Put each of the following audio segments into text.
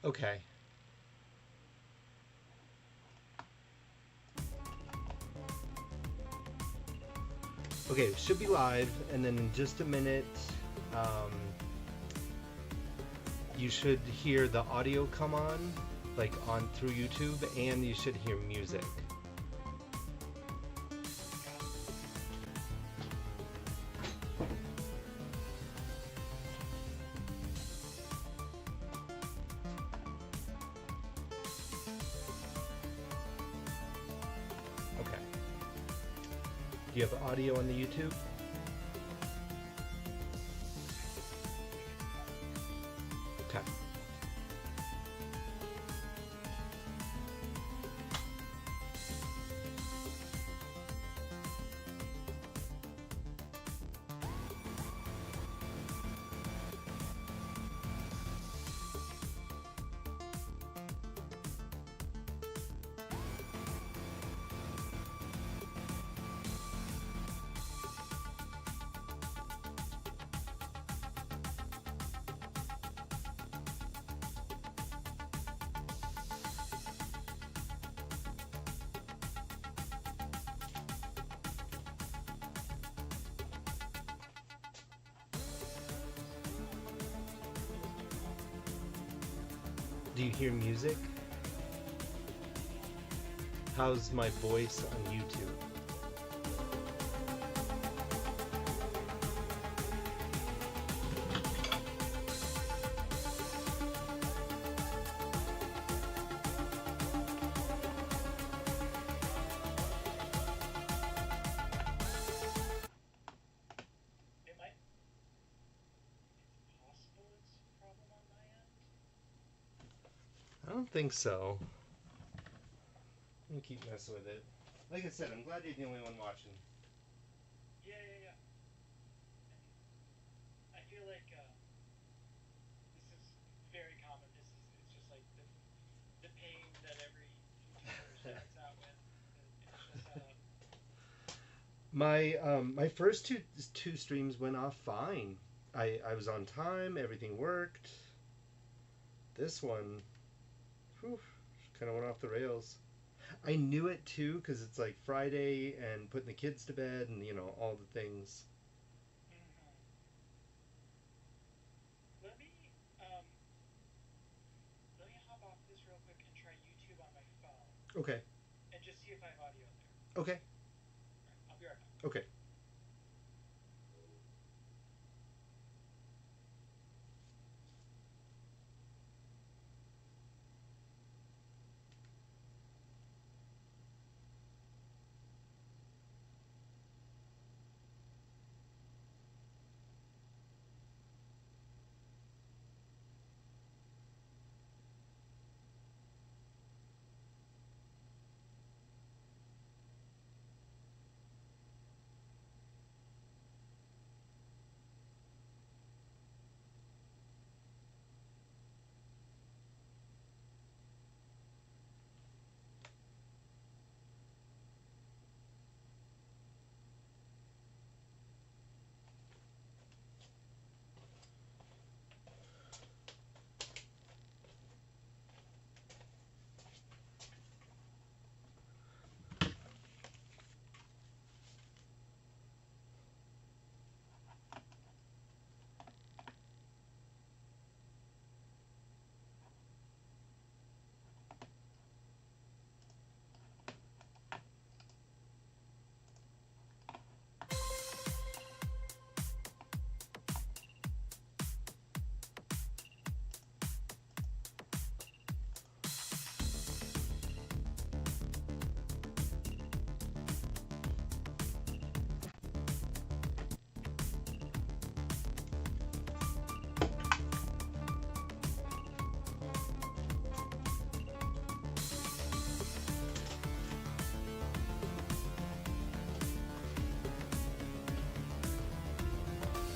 Okay. Okay, should be live, and then in just a minute, um, you should hear the audio come on, like on through YouTube, and you should hear music. Okay. Do you have audio on the YouTube? Okay. Do you hear music? How's my voice on YouTube? It might. It's possible it's a problem on my end. I don't think so. I'm gonna keep messing with it. Like I said, I'm glad you're the only one watching. Yeah. And I feel like this is very common. It's just like the pain that every YouTuber starts out with. It's just My first two streams went off fine. I was on time, everything worked. This one, whew, kind of went off the rails. I knew it too because it's like Friday and putting the kids to bed and all the things. Let me um let me hop off this real quick and try YouTube on my phone Okay. and just see if I have audio in there. Okay. Alright, I'll be right back. Okay.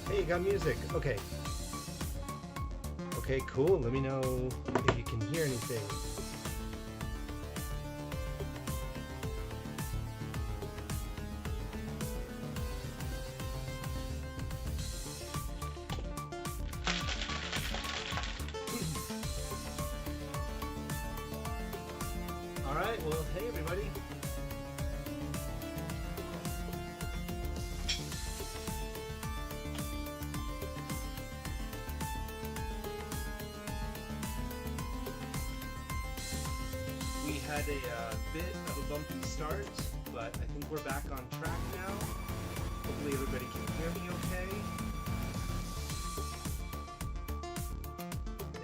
Hey, you got music. Okay. Okay, cool. Let me know if you can hear anything. right, well, hey everybody. We had a bit of a bumpy start, but I think we're back on track now. Hopefully everybody can hear me okay.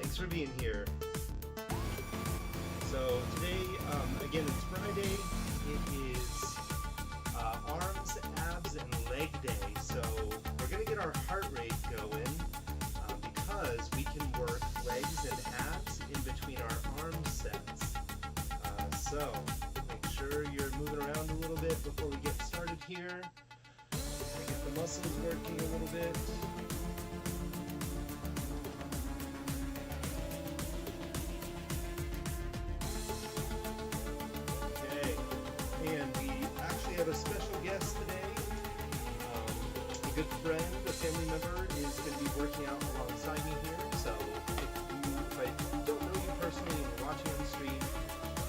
Thanks for being here. So today, again, it's Friday. It is arms, abs, and leg day. So we're going to get our heart rate going because we can work legs and abs in between our arm sets. So make sure you're moving around a little bit before we get started here. Get the muscles working a little bit. A special guest today. A good friend, a family member, is going to be working out alongside me here. So if I don't know you personally and you're watching on the stream,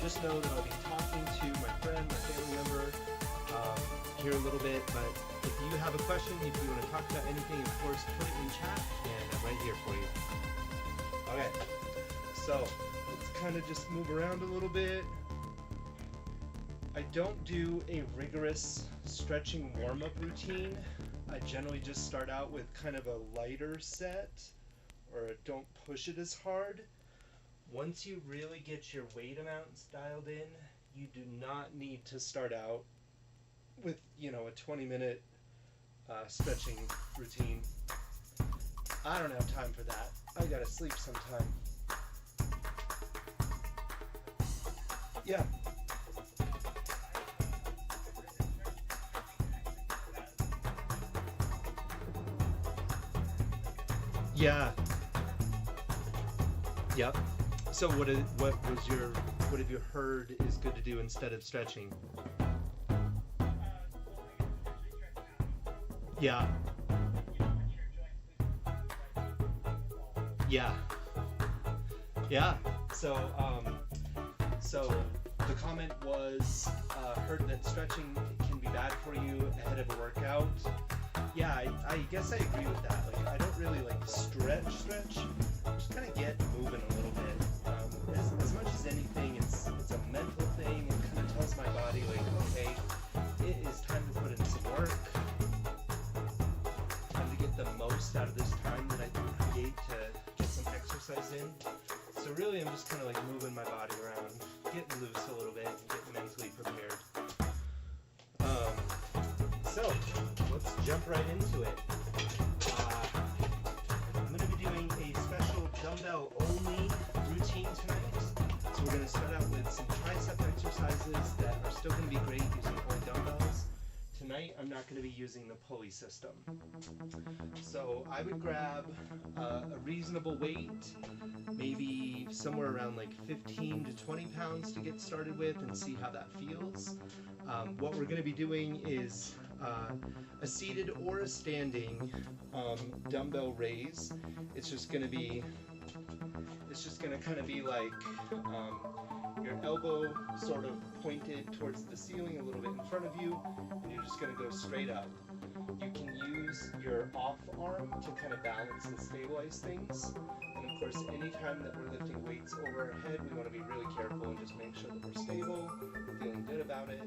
just know that I'll be talking to my friend, my family member, here a little bit. But if you have a question, if you want to talk about anything, of course, put it in chat, and I'm right here for you. Okay, so let's kind of just move around a little bit. I don't do a rigorous stretching warm-up routine. I generally just start out with kind of a lighter set, or don't push it as hard. Once you really get your weight amounts dialed in, you do not need to start out with, you know, a 20-minute stretching routine. I don't have time for that. I gotta sleep sometime. Yeah. Yeah. Yep. So what have you heard is good to do instead of stretching? Yeah. Yeah. Yeah. So the comment was heard that stretching can be bad for you ahead of a workout. Yeah, I guess I agree with that. Like, I don't really like stretch. Just kind of get moving a little bit. As much as anything, it's a mental thing. It kind of tells my body, like, okay, it is time to put in some work. Time to get the most out of this time that I can create to get some exercise in. So really, I'm just kind of like moving my body around, getting loose a little bit, and getting mentally prepared. So let's jump right into it. I'm going to be doing a special dumbbell only routine tonight. So we're going to start out with some tricep exercises that are still going to be great using only dumbbells. Tonight I'm not going to be using the pulley system. So I would grab a reasonable weight, maybe somewhere around like 15 to 20 pounds to get started with and see how that feels. What we're going to be doing is a seated or a standing dumbbell raise. It's just going to kind of be like your elbow sort of pointed towards the ceiling a little bit in front of you, and you're just going to go straight up. You can use your off arm to kind of balance and stabilize things. And of course, anytime that we're lifting weights over our head, we want to be really careful and just make sure that we're stable, feeling good about it.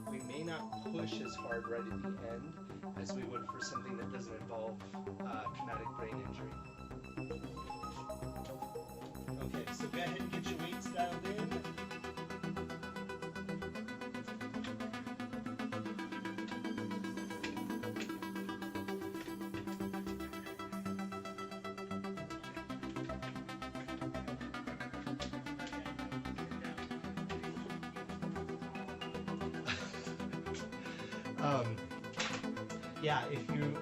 We may not push as hard right at the end as we would for something that doesn't involve traumatic brain injury. Okay, so go ahead and get your weights dialed in. Yeah, if you,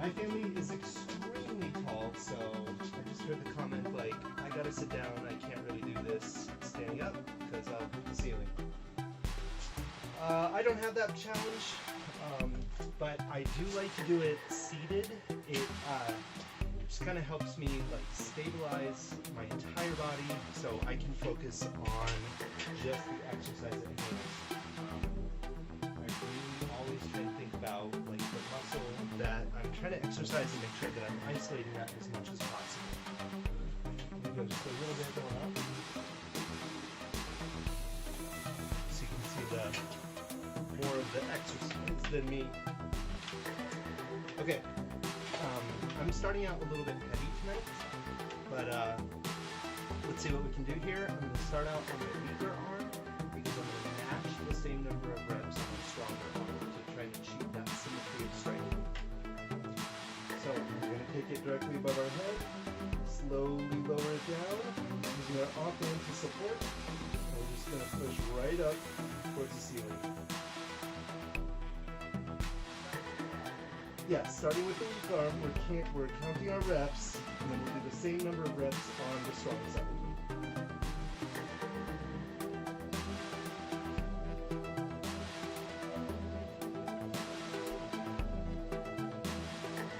my family is extremely tall, so I just heard the comment like, I gotta sit down, I can't really do this standing up because I'll hit the ceiling. I don't have that challenge, but I do like to do it seated. just kind of helps me like stabilize my entire body so I can focus on just the exercise at hand. I really always try to think about like the muscle that I'm trying to exercise and make sure that I'm isolating that as much as possible. Let me go just a little bit more up. So you can see the more of the exercise than me. Okay. I'm starting out a little bit heavy tonight, but let's see what we can do here. I'm going to start out on the weaker arm because I'm going to match the same number of reps on the stronger arm to try to achieve that symmetry of strength. So we're going to take it directly above our head, slowly lower it down, using our off hand to support, and we're just going to push right up towards the ceiling. Yeah, starting with the weak arm, we're counting our reps, and then we'll do the same number of reps on the strong side.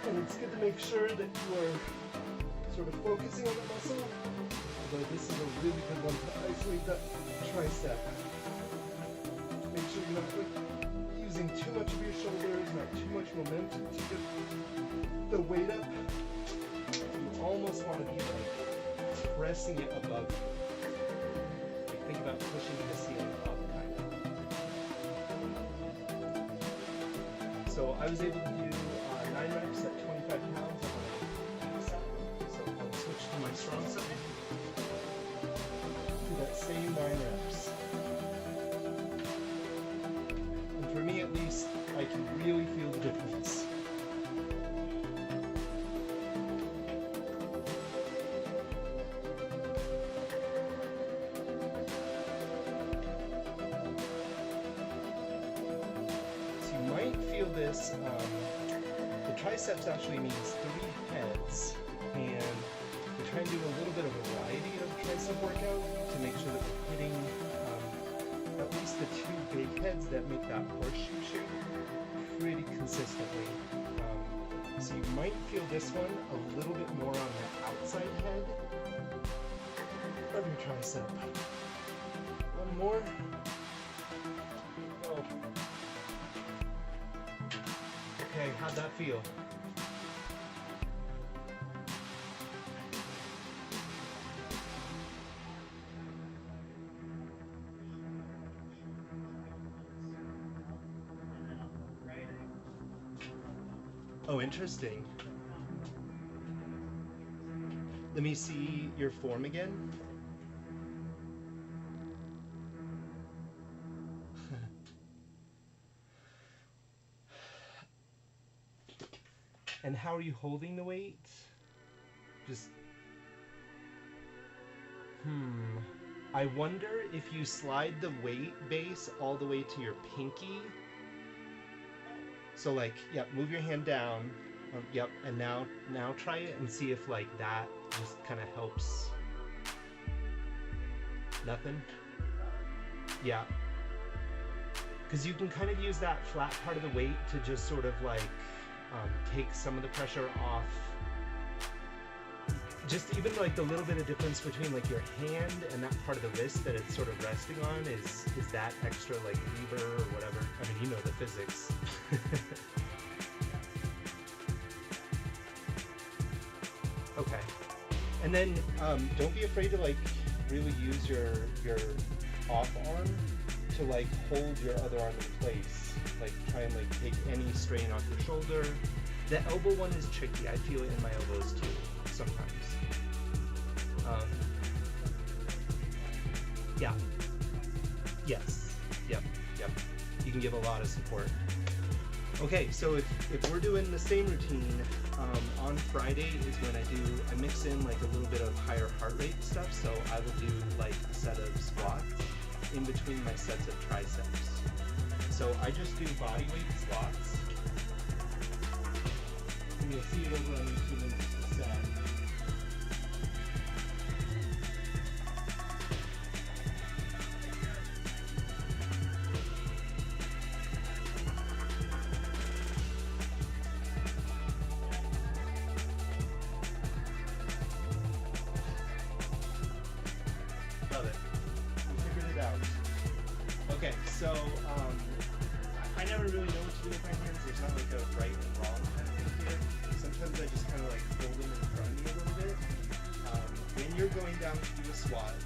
And it's good to make sure that you are sort of focusing on the muscle, although this is a really good one to isolate that tricep. Make sure you're not using too much of your shoulders, not too much momentum to get the weight up. You almost want to be like pressing it above you. Like think about pushing the ceiling up, kind of. So I was able to do 9 reps at 25 pounds on my weak side. So I'll switch to my strong side. Do that same 9 reps. For me at least, I can really feel the difference. So you might feel this, the triceps actually means 3 heads, and we try and do a little bit of a variety of tricep workout to make sure that we're hitting at least the 2 big heads that make that horseshoe shape pretty consistently. So you might feel this one a little bit more on the outside head of your tricep. One more. Oh. Okay, how'd that feel? Oh, interesting. Let me see your form again. And how are you holding the weight? Just... I wonder if you slide the weight base all the way to your pinky. So like, yep, move your hand down. Yep, and now try it and see if like that just kind of helps. Nothing? Yeah. Because you can kind of use that flat part of the weight to just sort of like take some of the pressure off. Just even like the little bit of difference between like your hand and that part of the wrist that it's sort of resting on is that extra like lever or whatever. I mean, you know the physics. Okay. And then don't be afraid to like really use your off arm to like hold your other arm in place. Like try and like take any strain off your shoulder. The elbow one is tricky. I feel it in my elbows too sometimes. Yeah. Yes. Yep. You can give a lot of support. Okay, so if we're doing the same routine, on Friday is when I mix in like a little bit of higher heart rate stuff. So I will do like a set of squats in between my sets of triceps. So I just do body weight squats. And you'll see it over on YouTube in just a sec. So I never really know what to do with my hands. There's not like a right and wrong kind of thing here. Sometimes I just kind of like hold them in front of me a little bit. When you're going down to do a squat,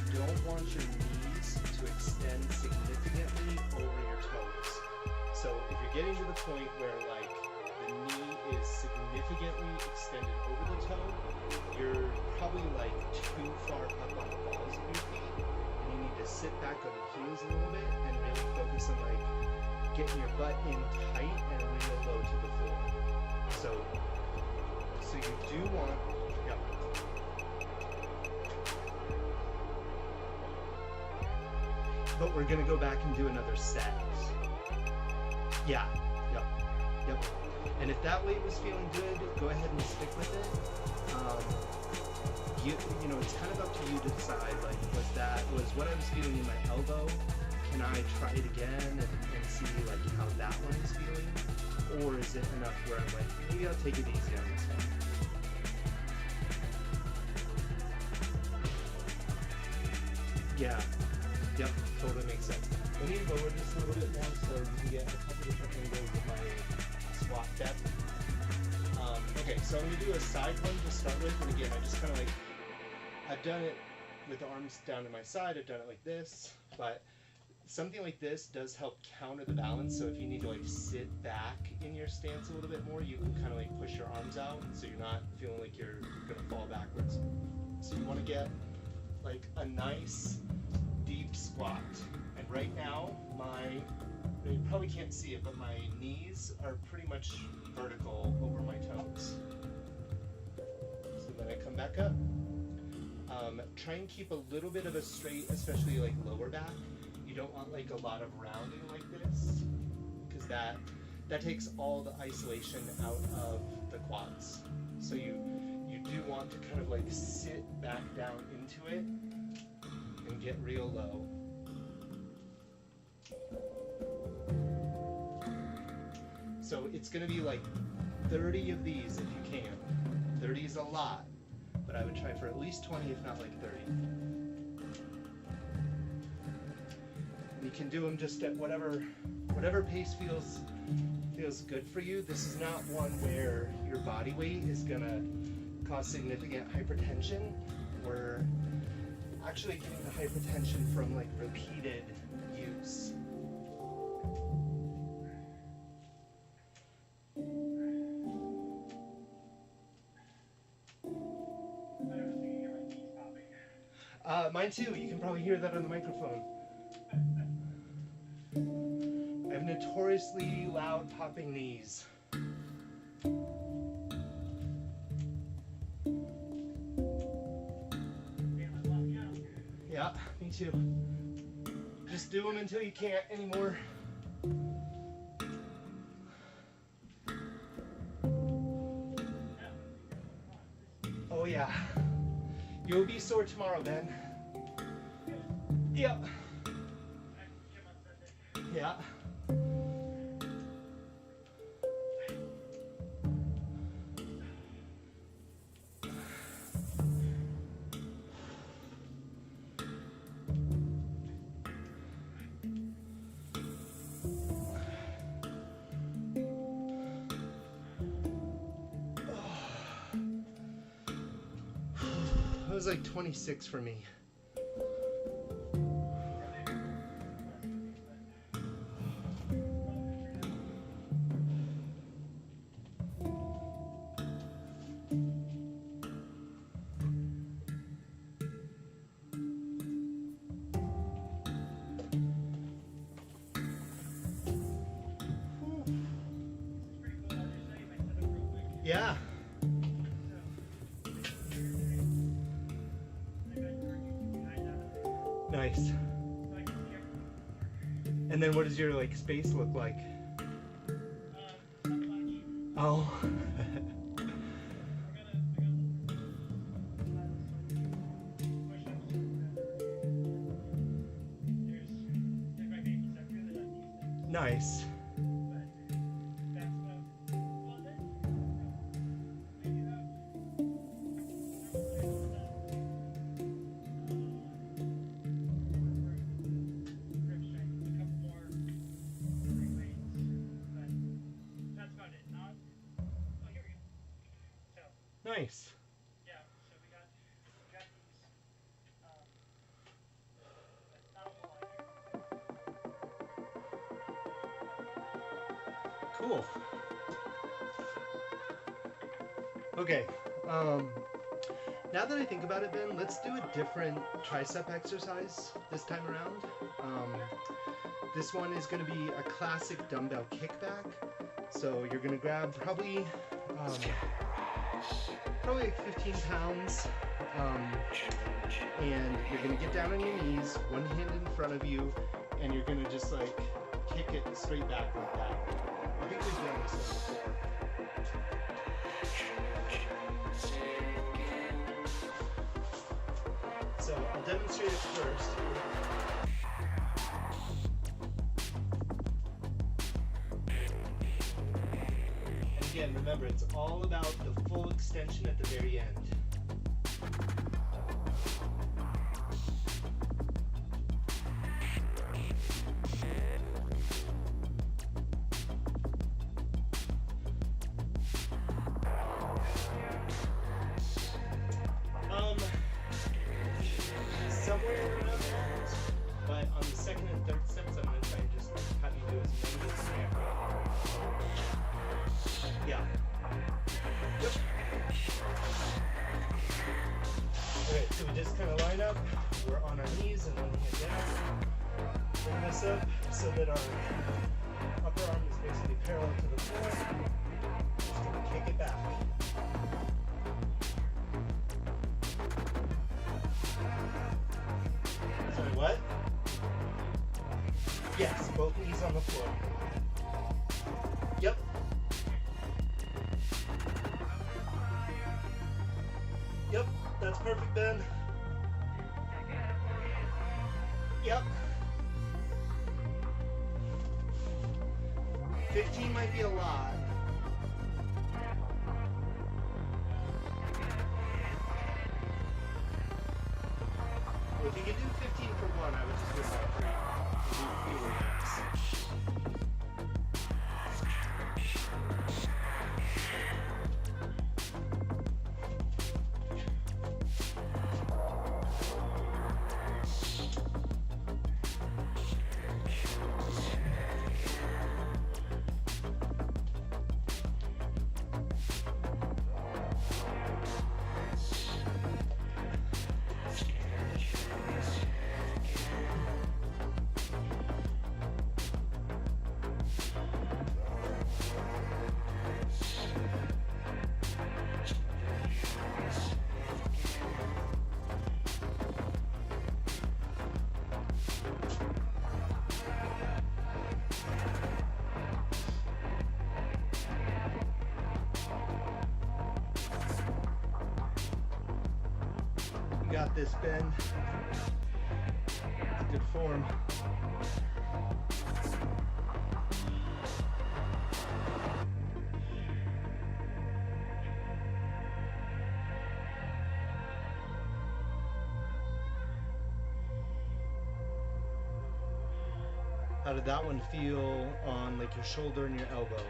you don't want your knees to extend significantly over your toes. So if you're getting to the point where like the knee is significantly extended over the toe, you're probably like too far up on the balls of your feet, and you need to sit back on your heels a little bit and really focus on like getting your butt in tight and real low to the floor. So you do want, yep. But we're gonna go back and do another set. Yeah, yep. And if that weight was feeling good, go ahead and stick with it. You know, it's kind of up to you to decide, like, was what I was feeling in my elbow, can I try it again and see, like, how that one is feeling? Or is it enough where I'm like, maybe I'll take it easy on this one? Yeah, yep, totally makes sense. Let me lower this a little bit more so you can get a couple different angles with my squat depth. Okay, so I'm going to do a side lunge to start with, and again, I just kind of like, I've done it with the arms down to my side, I've done it like this, but something like this does help counter the balance, so if you need to like sit back in your stance a little bit more, you can kind of like push your arms out, so you're not feeling like you're going to fall backwards. So you want to get like a nice deep squat, and right now you probably can't see it, but my knees are pretty much vertical over my toes. So then I come back up. Try and keep a little bit of a straight, especially like lower back. You don't want like a lot of rounding like this, because that takes all the isolation out of the quads. So you do want to kind of like sit back down into it and get real low. So it's going to be like 30 of these if you can. 30 is a lot, but I would try for at least 20, if not like 30. And you can do them just at whatever pace feels good for you. This is not one where your body weight is going to cause significant hypertension. We're actually getting the hypertension from like repeated use. Mine too. You can probably hear that on the microphone. I have notoriously loud popping knees. Yeah, me too. Just do them until you can't anymore. Oh yeah. You'll be sore tomorrow, Ben. Yep. Yeah. It was like 26 for me. Yeah. Nice. And then what does your like space look like? Oh. Nice. Nice. Yeah, so we got these not a whole lot here. Cool. Okay. Um, Now that I think about it, Ben, let's do a different tricep exercise this time around. This one is going to be a classic dumbbell kickback. So you're going to grab probably like 15 pounds, and you're going to get down on your knees, one hand in front of you, and you're going to just like kick it straight back like that. I think we've done this before. So I'll demonstrate it first. And again, remember, it's all about the full extension at the very end. Somewhere around that, but on the second and third sets, I'm going to try and just have you do as many as you can. Yeah. Yep. Alright, so we just kind of line up. We're on our knees and one hand down. Bring this up so that our upper arm is basically parallel to the floor. Just going to kick it back. Sorry, what? Yes, both knees on the floor. Yep. Yep, that's perfect, Ben. Yep. 15 might be a lot. If you can do 15 for one, I would just do about 3. Do fewer reps. You got this, Ben. It's good form. How did that one feel on like your shoulder and your elbow? That's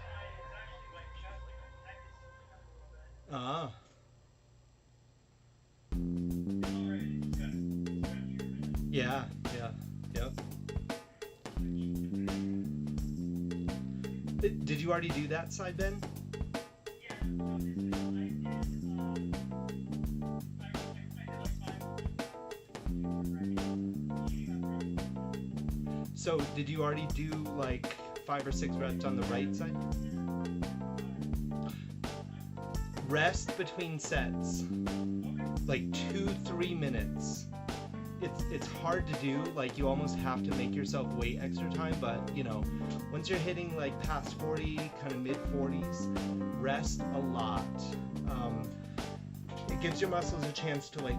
fine. It's actually like just like my neck is tilting up a little bit. Ah. Yeah, yeah, yep. Did you already do that side, Ben? Yeah, so this is I did like 5. So did you already do like 5 or 6 reps on the right side? Rest between sets, like 2-3 minutes. It's hard to do, like you almost have to make yourself wait extra time, but you know, once you're hitting like past 40, kind of mid 40s, rest a lot. It gives your muscles a chance to like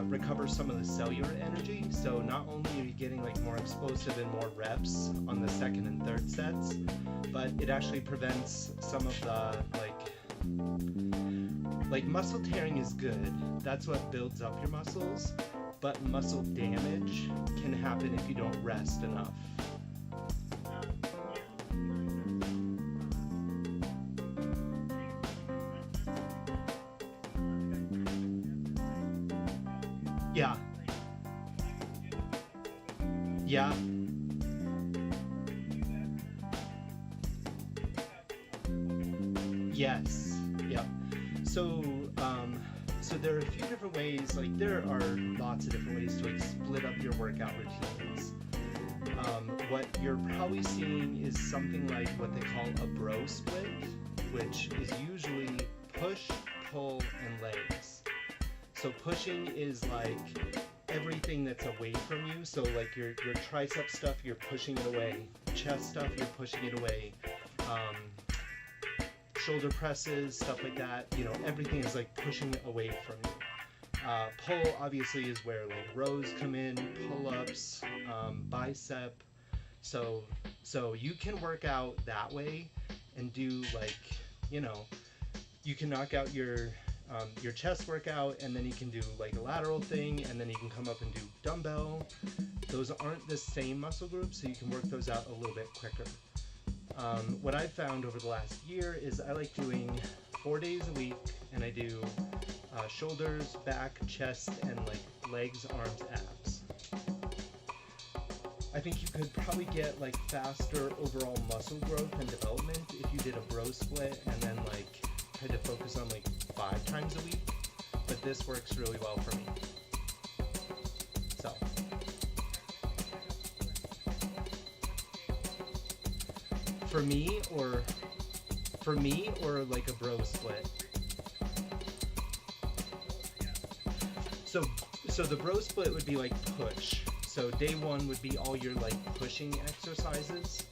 recover some of the cellular energy, so not only are you getting like more explosive and more reps on the second and third sets, but it actually prevents some of the like muscle tearing is good. That's what builds up your muscles. But muscle damage can happen if you don't rest enough. Yeah. Yes. Yep. So, so there are a few different ways. Like there are lots of different ways to like split up your workout routines. What you're probably seeing is something like what they call a bro split, which is usually push, pull, and legs. So pushing is like everything that's away from you. So like your tricep stuff, you're pushing it away. Chest stuff, you're pushing it away. Shoulder presses, stuff like that. You know, everything is like pushing away from you. Pull obviously is where like rows come in, pull-ups, bicep. So you can work out that way and do like, you know, you can knock out your chest workout, and then you can do like a lateral thing, and then you can come up and do dumbbell. Those aren't the same muscle groups, so you can work those out a little bit quicker. What I've found over the last year is I like doing 4 days a week, and I do shoulders, back, chest, and like legs, arms, abs. I think you could probably get like faster overall muscle growth and development if you did a bro split and then like tried to focus on like 5 times a week, but this works really well for me. So for me or like a bro split. So the bro split would be like push. So day 1 would be all your like pushing exercises.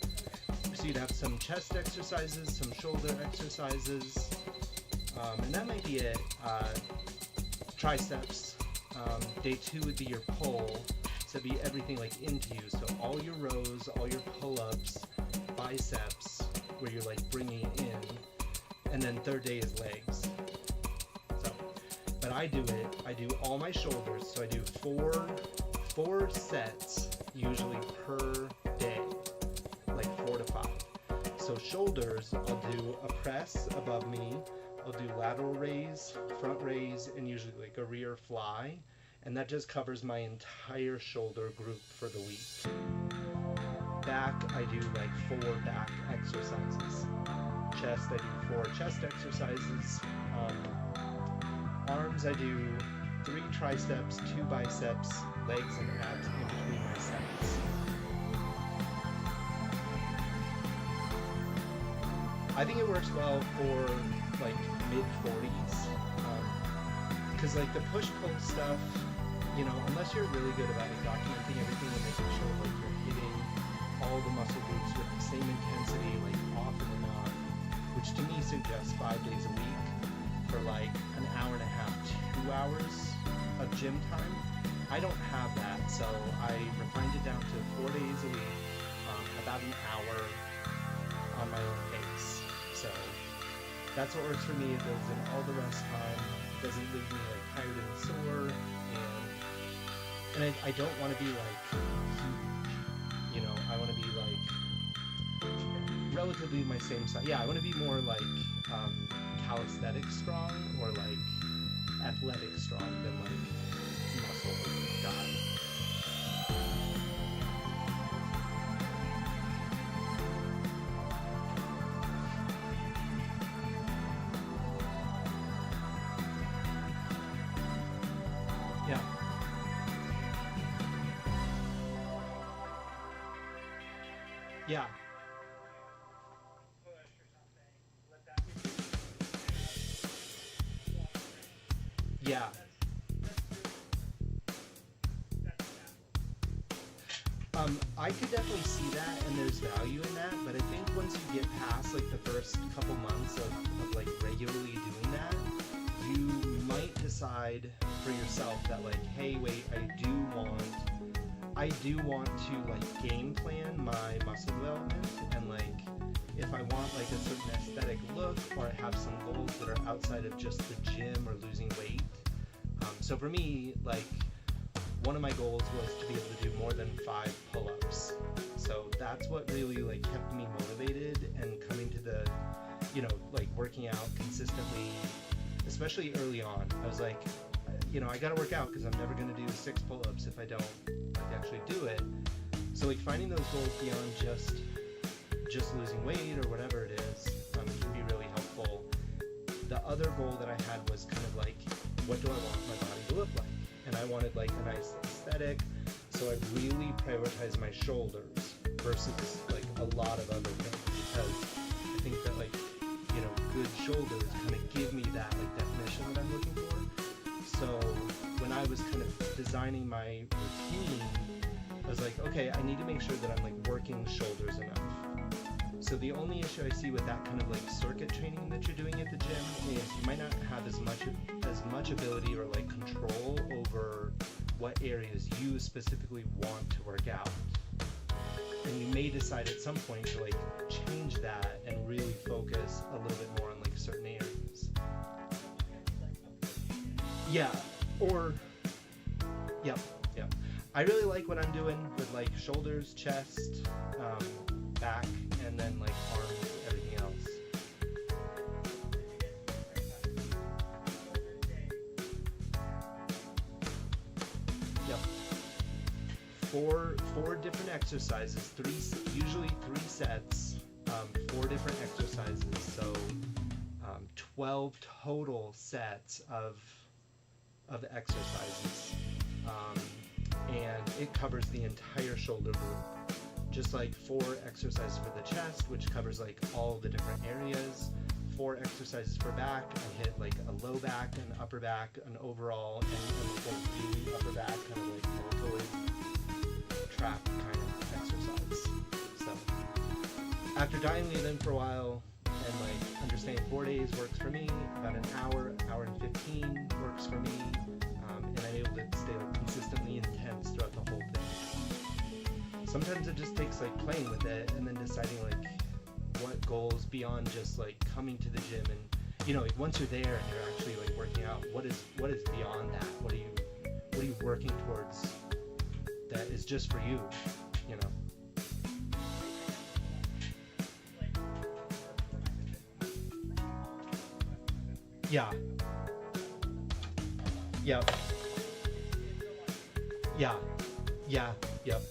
So you'd have some chest exercises, some shoulder exercises, and that might be it. Triceps. Day 2 would be your pull. So it'd be everything like into you. So all your rows, all your pull-ups, biceps, where you're like bringing it in, and then 3rd day is legs. So, but I do all my shoulders. So I do four sets usually per day, like 4 to 5. So shoulders, I'll do a press above me, I'll do lateral raise, front raise, and usually like a rear fly, and that just covers my entire shoulder group for the week. Back, I do like 4 back exercises. Chest, I do 4 chest exercises. Arms, I do 3 triceps, 2 biceps, legs and abs in between my sets. I think it works well for like mid-40s, because like the push-pull stuff, you know, unless you're really good about like documenting everything and making sure like you're hitting all the muscle groups with the same intensity, like often and on, which to me suggests 5 days a week for like an hour and a half, 2 hours of gym time. I don't have that, so I refined it down to 4 days a week, about an hour on my own pace. So that's what works for me. It goes in all the rest time. It doesn't leave me like tired and sore, and I don't want to be like huge. You know, I want to be like relatively my same size. Yeah, I want to be more like calisthenic strong or like athletic strong than like muscle guy. Yeah. Yeah. Push or something. Let that be. Yeah. I could definitely see that, and there's value in that, but I think once you get past like the first couple months of like regularly doing that, you might decide for yourself that like, hey, wait, I do want to like game plan my muscle development, and like if I want like a certain aesthetic look, or I have some goals that are outside of just the gym or losing weight. So for me, like one of my goals was to be able to do more than 5 pull-ups. So that's what really like kept me motivated and coming to the, you know, like working out consistently, especially early on. I was like, you know, I gotta work out because I'm never gonna do 6 pull-ups if I don't like actually do it. So like finding those goals beyond just losing weight or whatever it is can be really helpful. The other goal that I had was kind of like, what do I want my body to look like? And I wanted like a nice aesthetic, so I really prioritized my shoulders versus like a lot of other things, because I think that like, you know, good shoulders kind of give me that like definition that I'm looking for. So when I was kind of designing my routine, I was like, okay, I need to make sure that I'm like working shoulders enough. So the only issue I see with that kind of like circuit training that you're doing at the gym is you might not have as much ability or like control over what areas you specifically want to work out. And you may decide at some point to like change that and really focus a little bit more on like certain areas. Yeah, or yep. I really like what I'm doing with like shoulders, chest, back, and then like arms, everything else. Yep. Four different exercises, usually three sets, 4 different exercises, so 12 total sets of exercises, and it covers the entire shoulder group. Just like 4 exercises for the chest, which covers like all the different areas. 4 exercises for back. I hit like a low back, an upper back, an overall, and a really upper back, kind of like deltoid trap kind of exercise. So after dialing it in for a while and like understanding 4 days works for me, about an hour and 15 works for me, and I'm able to stay like consistently intense throughout the whole thing. Sometimes it just takes like playing with it and then deciding like what goals beyond just like coming to the gym, and you know, like once you're there and you're actually like working out, what is beyond that? What are you working towards that is just for you, you know? Yeah. Yep. Yeah. Yep.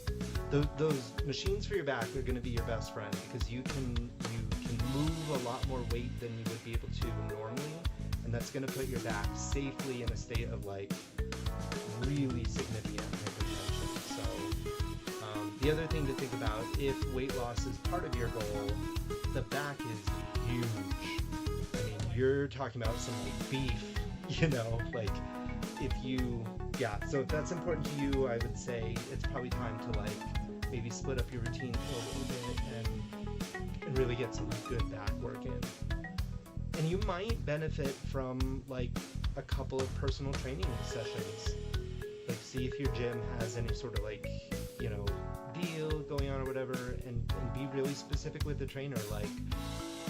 Those machines for your back are going to be your best friend, because you can move a lot more weight than you would be able to normally, and that's going to put your back safely in a state of like really significant hypertension. So the other thing to think about, if weight loss is part of your goal, the back is huge. I mean, you're talking about some like beef, you know, like so if that's important to you, I would say it's probably time to like maybe split up your routine a little bit and really get some good back work in. And you might benefit from like a couple of personal training sessions. Like see if your gym has any sort of like, you know, deal going on or whatever, and be really specific with the trainer. Like,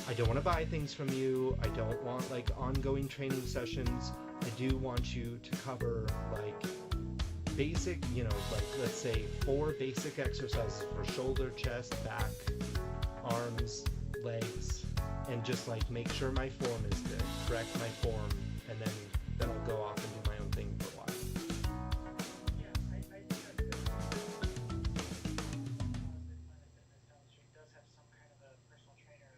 I don't want to buy things from you. I don't want like ongoing training sessions. I do want you to cover like basic, you know, like let's say 4 basic exercises for shoulder, chest, back, arms, legs, and just like make sure my form is good, correct my form, and then I'll go off and do my own thing for a while. Yeah, I think that's good. Planet Fitness down the street does have some kind of a personal trainer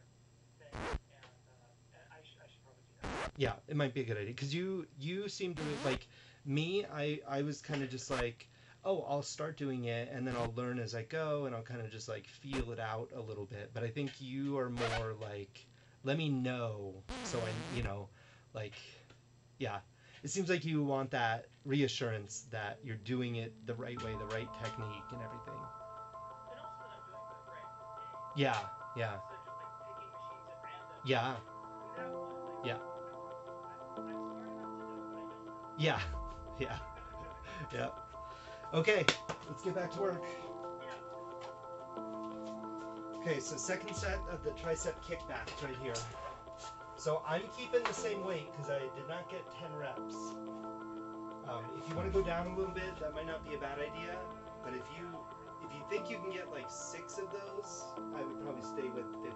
thing, and I should probably do that. Yeah, it might be a good idea, because you seem to like me. I was kind of just like, oh, I'll start doing it and then I'll learn as I go, and I'll kind of just like feel it out a little bit. But I think you are more like, let me know, so I, you know, like, yeah, it seems like you want that reassurance that you're doing it the right way, the right technique and everything. And also that I'm doing the right thing. Yeah. So just like picking machines at random. Yeah. Without one, like, Yeah. I'm smart enough to know what I don't know. Yeah. Yeah. Yeah. Okay, let's get back to work. Okay, so second set of the tricep kickbacks right here. So I'm keeping the same weight because I did not get 10 reps. If you want to go down a little bit, that might not be a bad idea. But if you think you can get like 6 of those, I would probably stay with 15.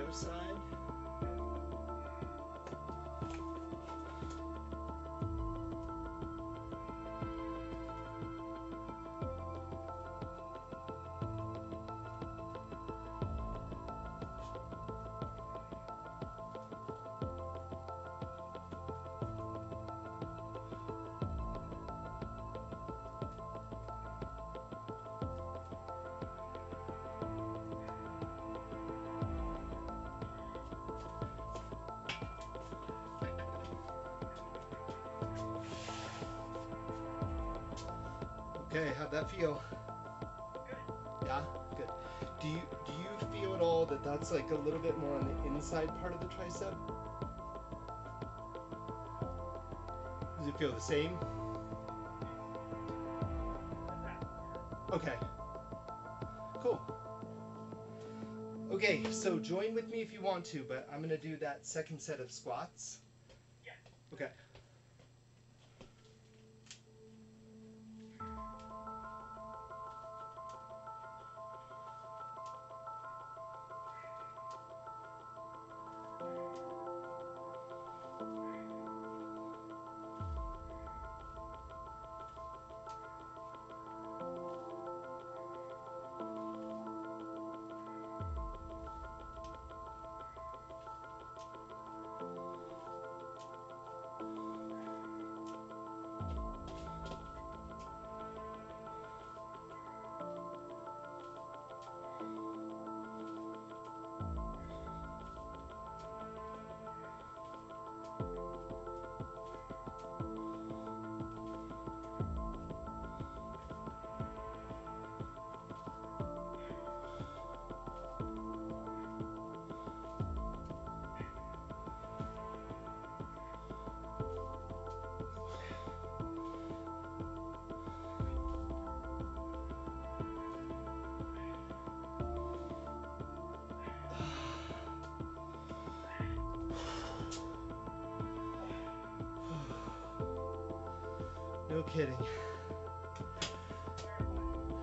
other side. Okay, how'd that feel? Good. Yeah, good. Do you feel at all that that's like a little bit more on the inside part of the tricep? Does it feel the same? Okay. Cool. Okay, so join with me if you want to, but I'm gonna do that second set of squats. Yeah. Okay. No kidding.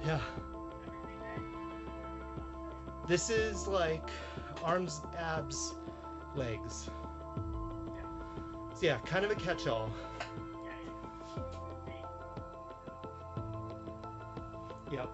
Yeah. This is like arms, abs, legs. So yeah, kind of a catch-all. Yep.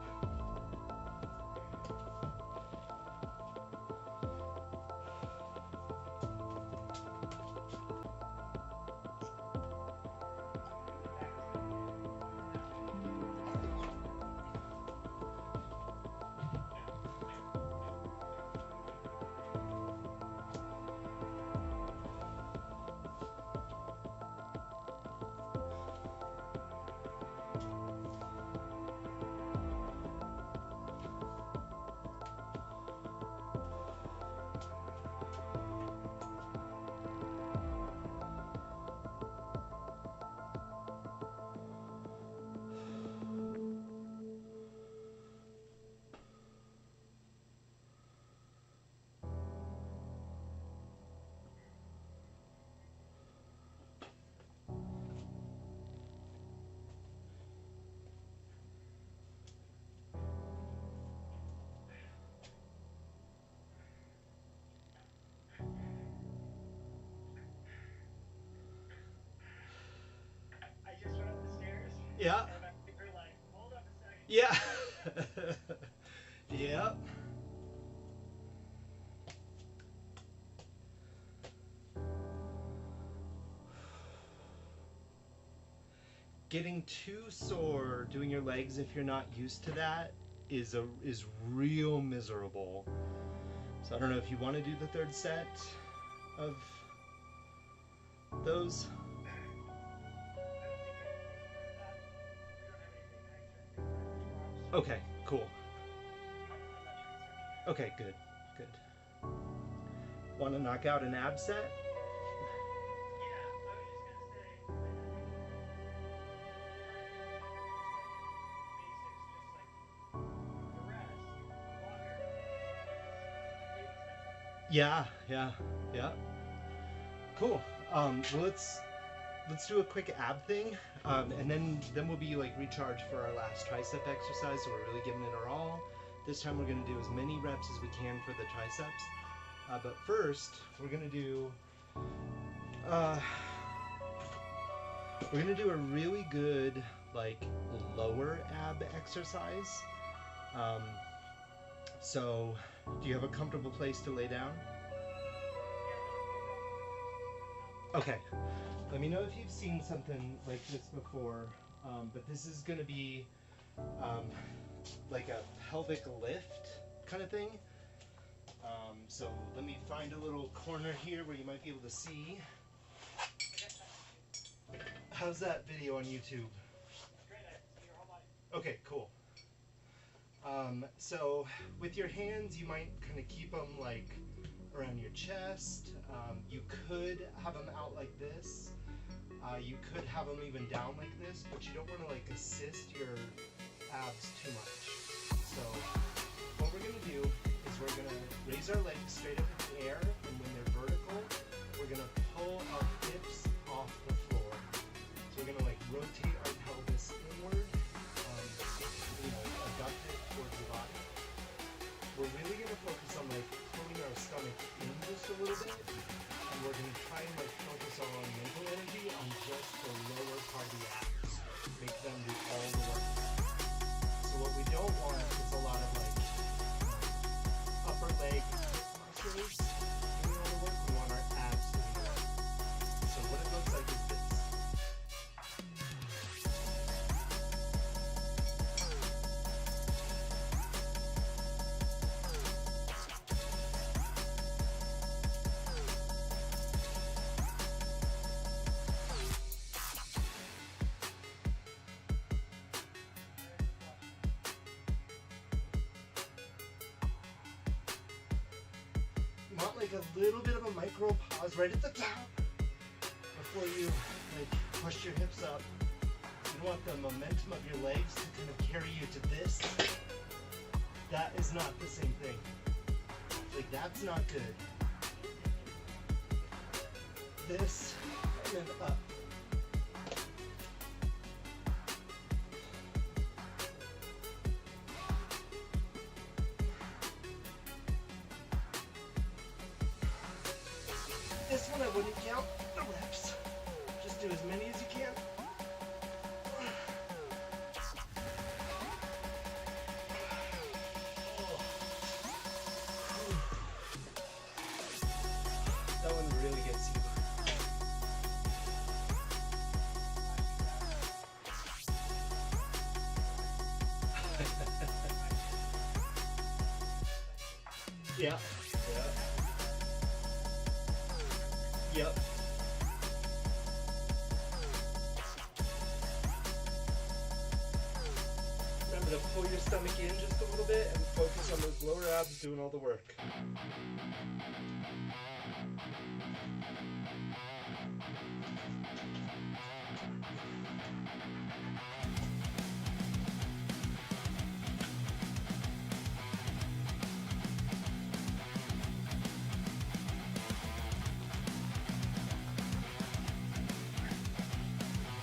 I just went up the stairs. Yeah. And my finger like, hold up a second. Yeah. Yep. Getting too sore doing your legs if you're not used to that is real miserable. So I don't know if you want to do the third set of those. Okay, cool. Okay, good, good. Want to knock out an ab set? Yeah, yeah, yeah. Cool. Well, let's do a quick ab thing, and then we'll be like recharged for our last tricep exercise. So we're really giving it our all. This time we're gonna do as many reps as we can for the triceps. But first, uh, we're gonna do a really good like lower ab exercise. Um, so, do you have a comfortable place to lay down? Yeah, no, no problem. I'm Okay. Let me know if you've seen something like this before. But this is gonna be um, like a pelvic lift kind of thing. So let me find a little corner here where you might be able to see. I got time to do. How's that video on YouTube? Great, I can see your whole body. Okay, cool. So with your hands, you might kind of keep them like around your chest. You could have them out like this. You could have them even down like this, but you don't want to like assist your abs too much. So what we're gonna do is we're gonna raise our legs straight up in the air, and when they're vertical, we're gonna pull our hips off the floor. So we're gonna like rotate our pelvis inward, abduct it towards the body. We're really gonna focus on like pulling our stomach in just a little bit, and we're gonna try and like focus on mental energy on just the lower part of the abs. Make them do all the work. So what we don't want is a lot of like upper leg muscles doing all the work. We want our abs to do the work. So what it looks like is this. You want like a little bit of a micro pause right at the top before you like push your hips up. You want the momentum of your legs to kind of carry you to this. That is not the same thing. Like that's not good. This and then up. This one I wouldn't count the reps. Just do as many as you can. That one really gets you. Yeah. Yep. Remember to pull your stomach in just a little bit and focus on those lower abs doing all the work.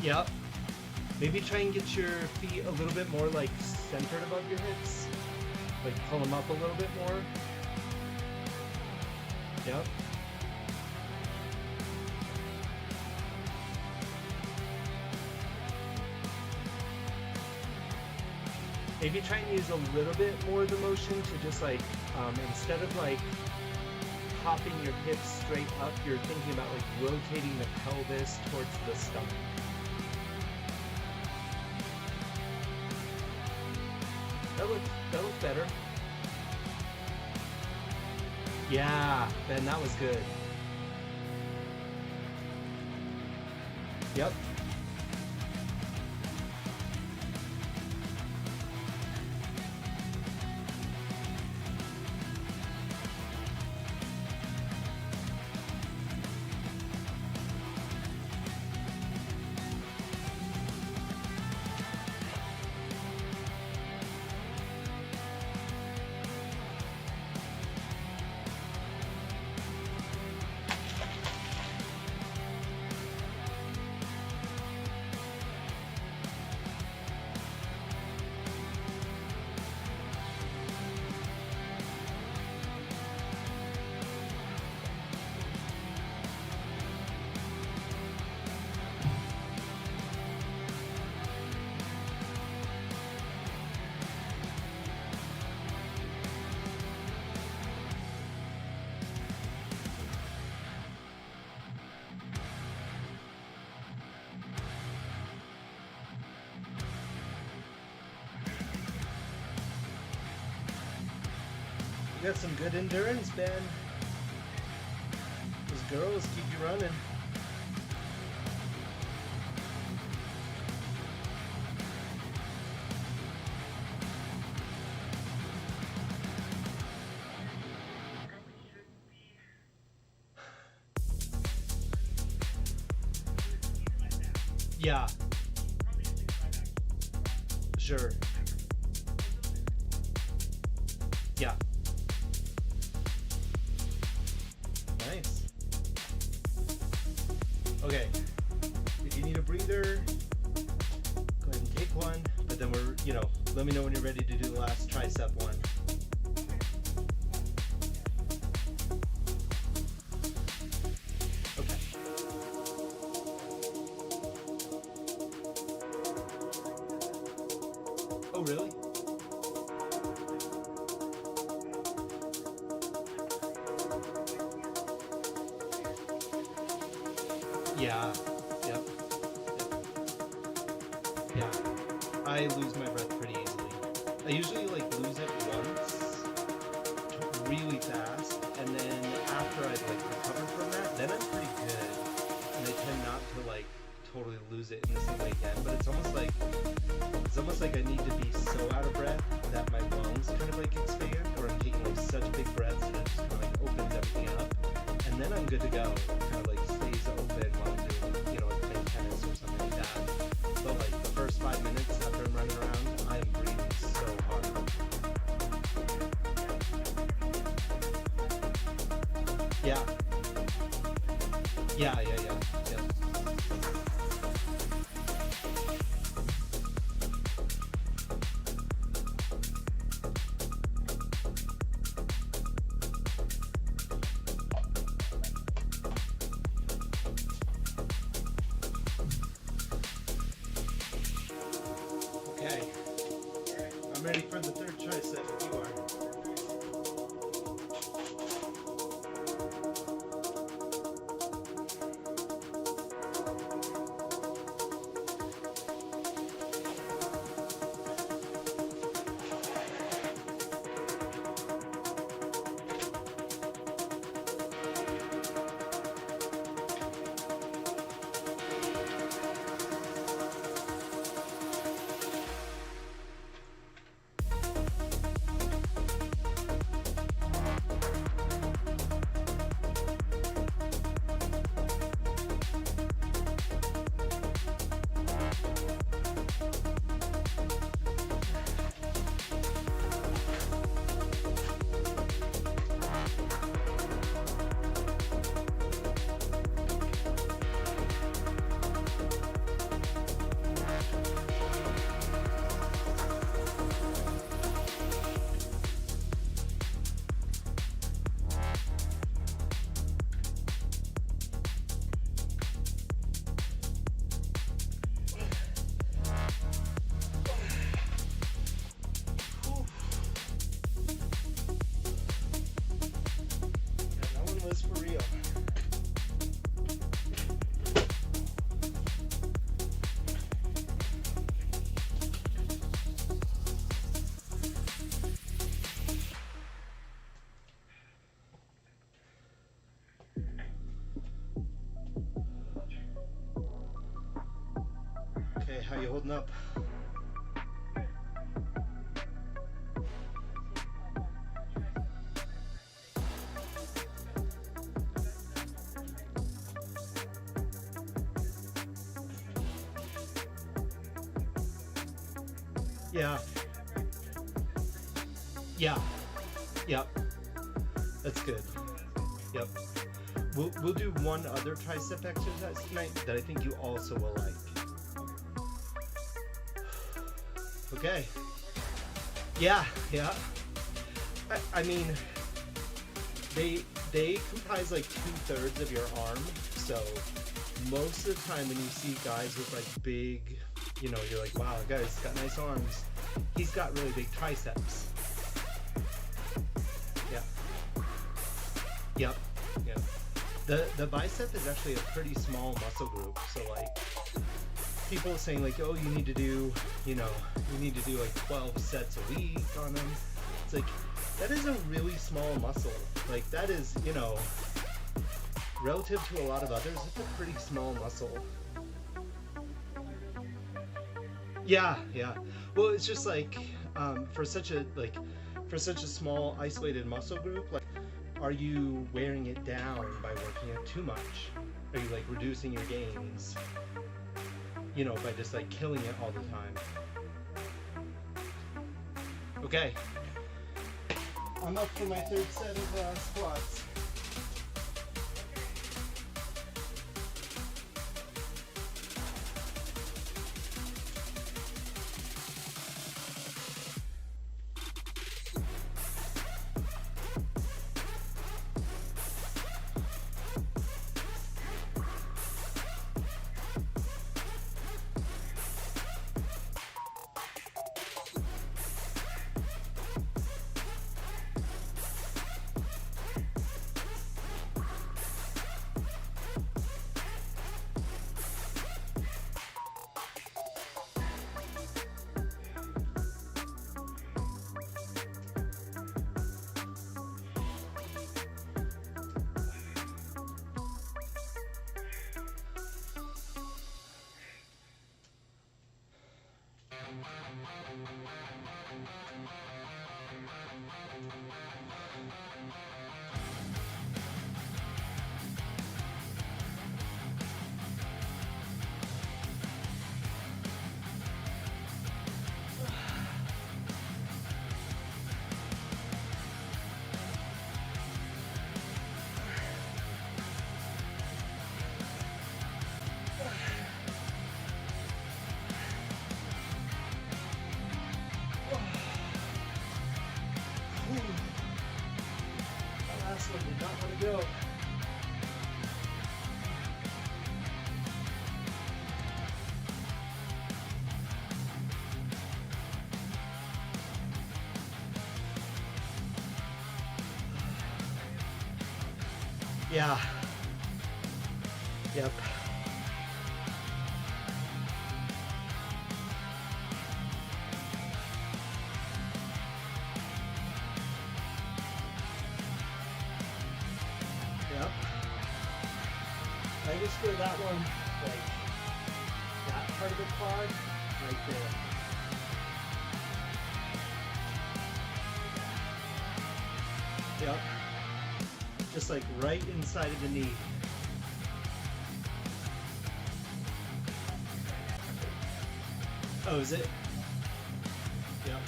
Yep. Maybe try and get your feet a little bit more like centered above your hips. Like pull them up a little bit more. Yep. Maybe try and use a little bit more of the motion to just like, instead of like popping your hips straight up, you're thinking about like rotating the pelvis towards the stomach. That looks better. Yeah, Ben, that was good. Yep. got some good endurance, Ben. Those girls keep you running. Yeah, sure. Yeah. Nice. Okay. If you need a breather, go ahead and take one. But then let me know when you're ready to do the last tricep one. Okay. Oh, really? Yeah. Yep. Yeah. I lose my breath pretty easily. I usually lose it once, really fast, and then after I've recovered from that, then I'm pretty good, and I tend not to totally lose it in the same way again. But it's almost like I need to be so out of breath that my lungs kind of expand, or I'm taking such big breaths that it just kind of opens everything up, and then I'm good to go. Kind of stays open while I'm doing playing tennis or something like that. But the first 5 minutes after I'm running around, I am breathing so hard. Yeah. Yeah. Okay. I'm ready for the third tricep if you are. For real. Okay, how you holding up? Yeah. Yeah. Yep. That's good. Yep. We'll do one other tricep exercise tonight that I think you also will like. Okay. Yeah. I mean, they comprise 2/3 of your arm, so most of the time when you see guys with big, you're like, wow, that guy's got nice arms. He's got really big triceps. Yeah. Yep. The bicep is actually a pretty small muscle group, so people are saying oh, you need to do 12 sets a week on them. It's That is a really small muscle. Like that is, you know, relative to a lot of others, it's a pretty small muscle. Yeah, yeah. Well, it's just like for such a for such a small isolated muscle group, like are you wearing it down by working it too much? Are you like reducing your gains? You know, by just like killing it all the time. Okay. I'm up for my third set of squats. That last one did not want to go. Yeah. Yep. Yep. I just feel that one, like, that part of the quad, right there. Yep. Just like right inside of the knee. Oh, is it? Yep.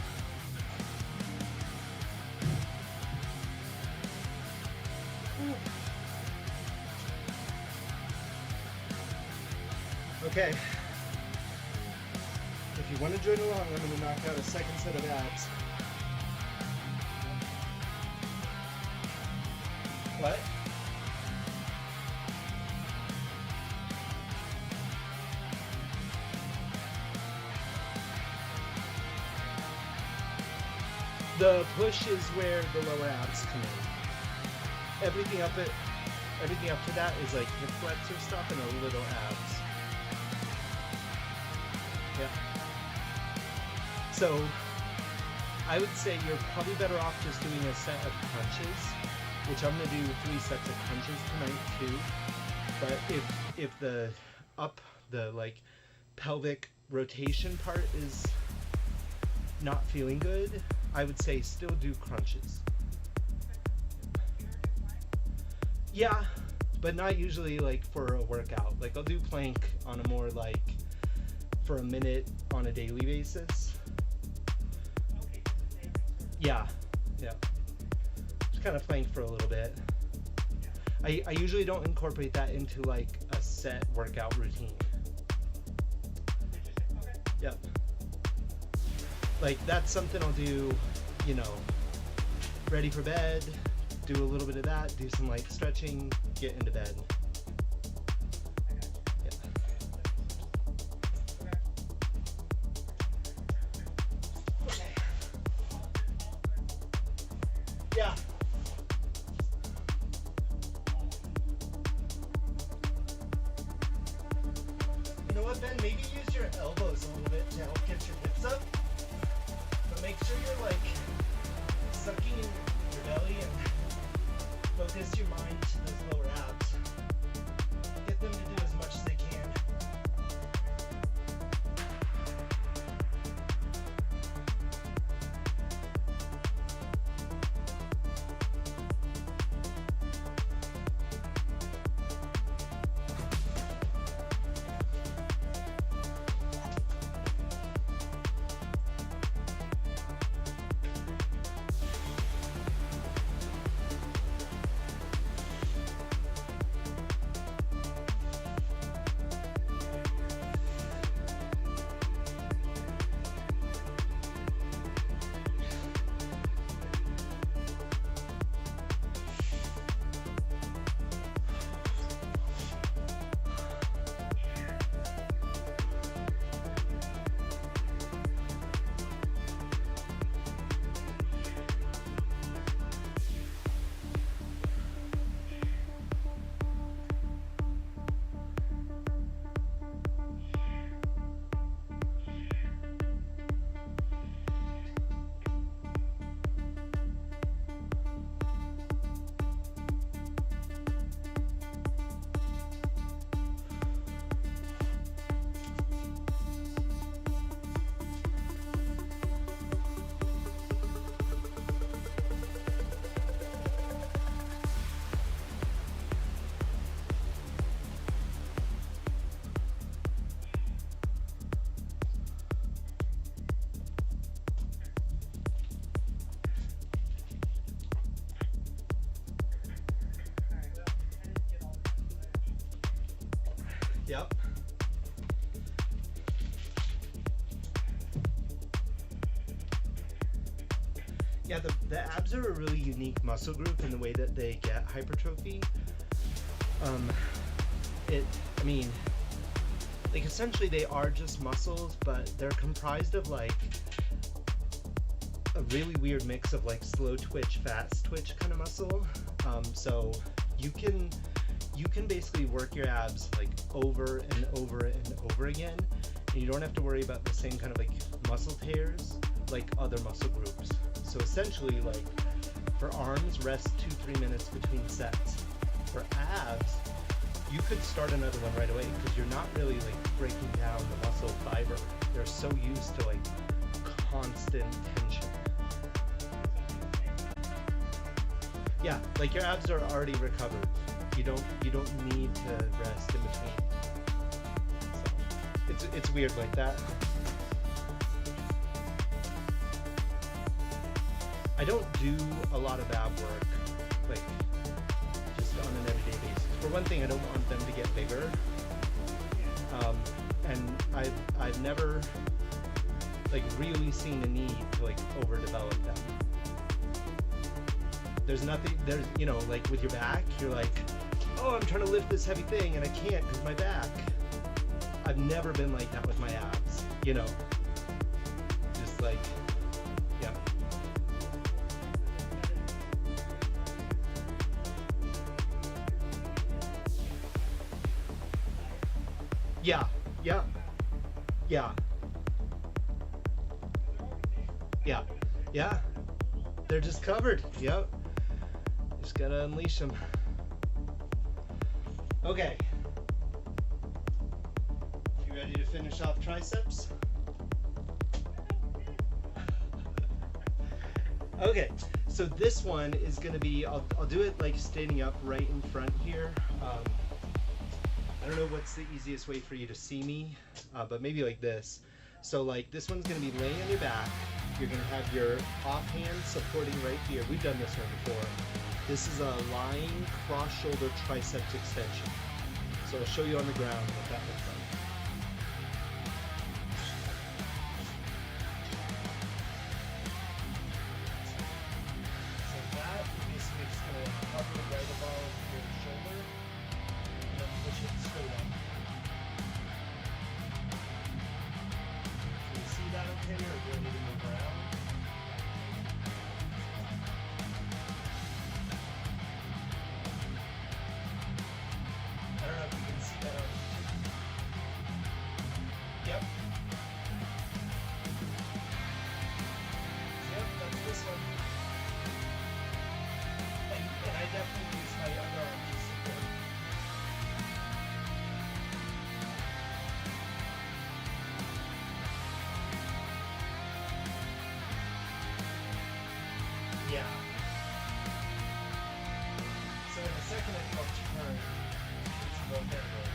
Okay. If you want to join along, I'm going to knock out a second set of abs. What? The push is where the lower abs come in. Everything up to that is like hip flexor stuff and a little abs. Yeah. So I would say you're probably better off just doing a set of crunches, which I'm gonna do 3 sets of crunches tonight too. But if the like pelvic rotation part is not feeling good, I would say still do crunches. Yeah, but not usually like for a workout. Like I'll do plank on a more like for a minute on a daily basis. Yeah, yeah. Just kind of plank for a little bit. I usually don't incorporate that into like a set workout routine. Yep. Like that's something I'll do, you know, ready for bed, do a little bit of that, do some like stretching, get into bed. Yeah. Okay. Yeah. You know what, Ben? Maybe use your elbows a little bit to help get your hips up. But make sure you're like sucking in your belly and focus your mind to those lower abs. Get them to do as much as they can. Yep. Yeah, the abs are a really unique muscle group in the way that they get hypertrophy. I mean, like essentially they are just muscles, but they're comprised of like a really weird mix of like slow twitch, fast twitch kind of muscle. So you can basically work your abs like over and over and over again, and you don't have to worry about the same kind of like muscle tears like other muscle groups. So essentially, like for arms, rest 2-3 minutes between sets. For abs, you could start another one right away because you're not really like breaking down the muscle fiber. They're so used to like constant tension. Yeah, like your abs are already recovered. You don't need to rest in between. So it's weird like that. I don't do a lot of ab work, like just on an everyday basis. For one thing, I don't want them to get bigger, and I've never like really seen a need to like overdevelop them. There's you know, like with your back, you're like, oh, I'm trying to lift this heavy thing and I can't because my back. I've never been like that with my abs, you know, just like, yeah. Yeah, yeah, yeah, yeah, yeah. They're just covered, yep. Just gotta unleash them. Okay. You ready to finish off triceps? Okay, so this one is gonna be, I'll do it like standing up right in front here. I don't know what's the easiest way for you to see me, but maybe like this. So like this one's gonna be laying on your back. You're gonna have your offhand supporting right here. We've done this one before. This is a lying cross-shoulder triceps extension. So I'll show you on the ground what that looks like. So that basically is going to hover right above your shoulder and then push it straight up. Can you see that okay, or do I need to move around? I don't know if you can see that on gonna call turn. It's low head rolls.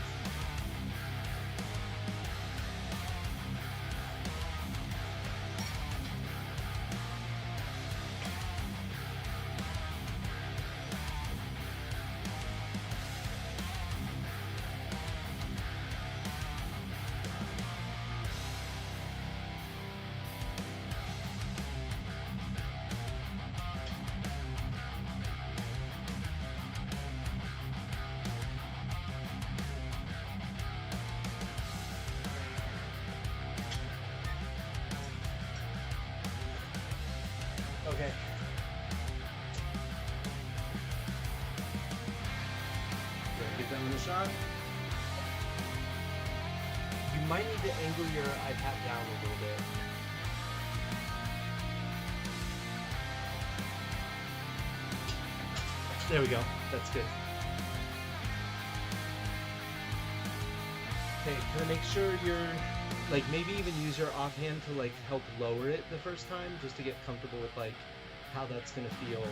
Okay. Ready to get them in the shot? You might need to angle your iPad down a little bit. There we go. That's good. Okay, kind of make sure you're, like, maybe even use your offhand to, like, help lower it the first time, just to get comfortable with, like, how that's gonna feel.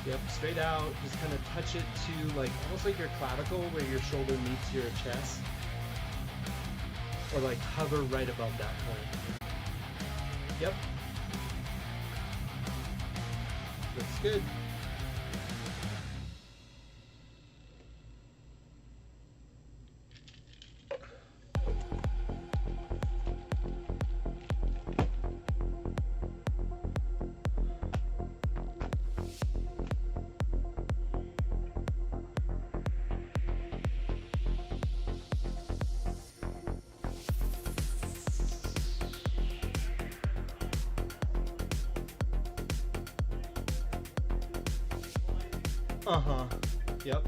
Yep, straight out, just kind of touch it to, like, almost like your clavicle, where your shoulder meets your chest. Or, like, hover right above that point. Yep. Looks good. Uh-huh. Yep.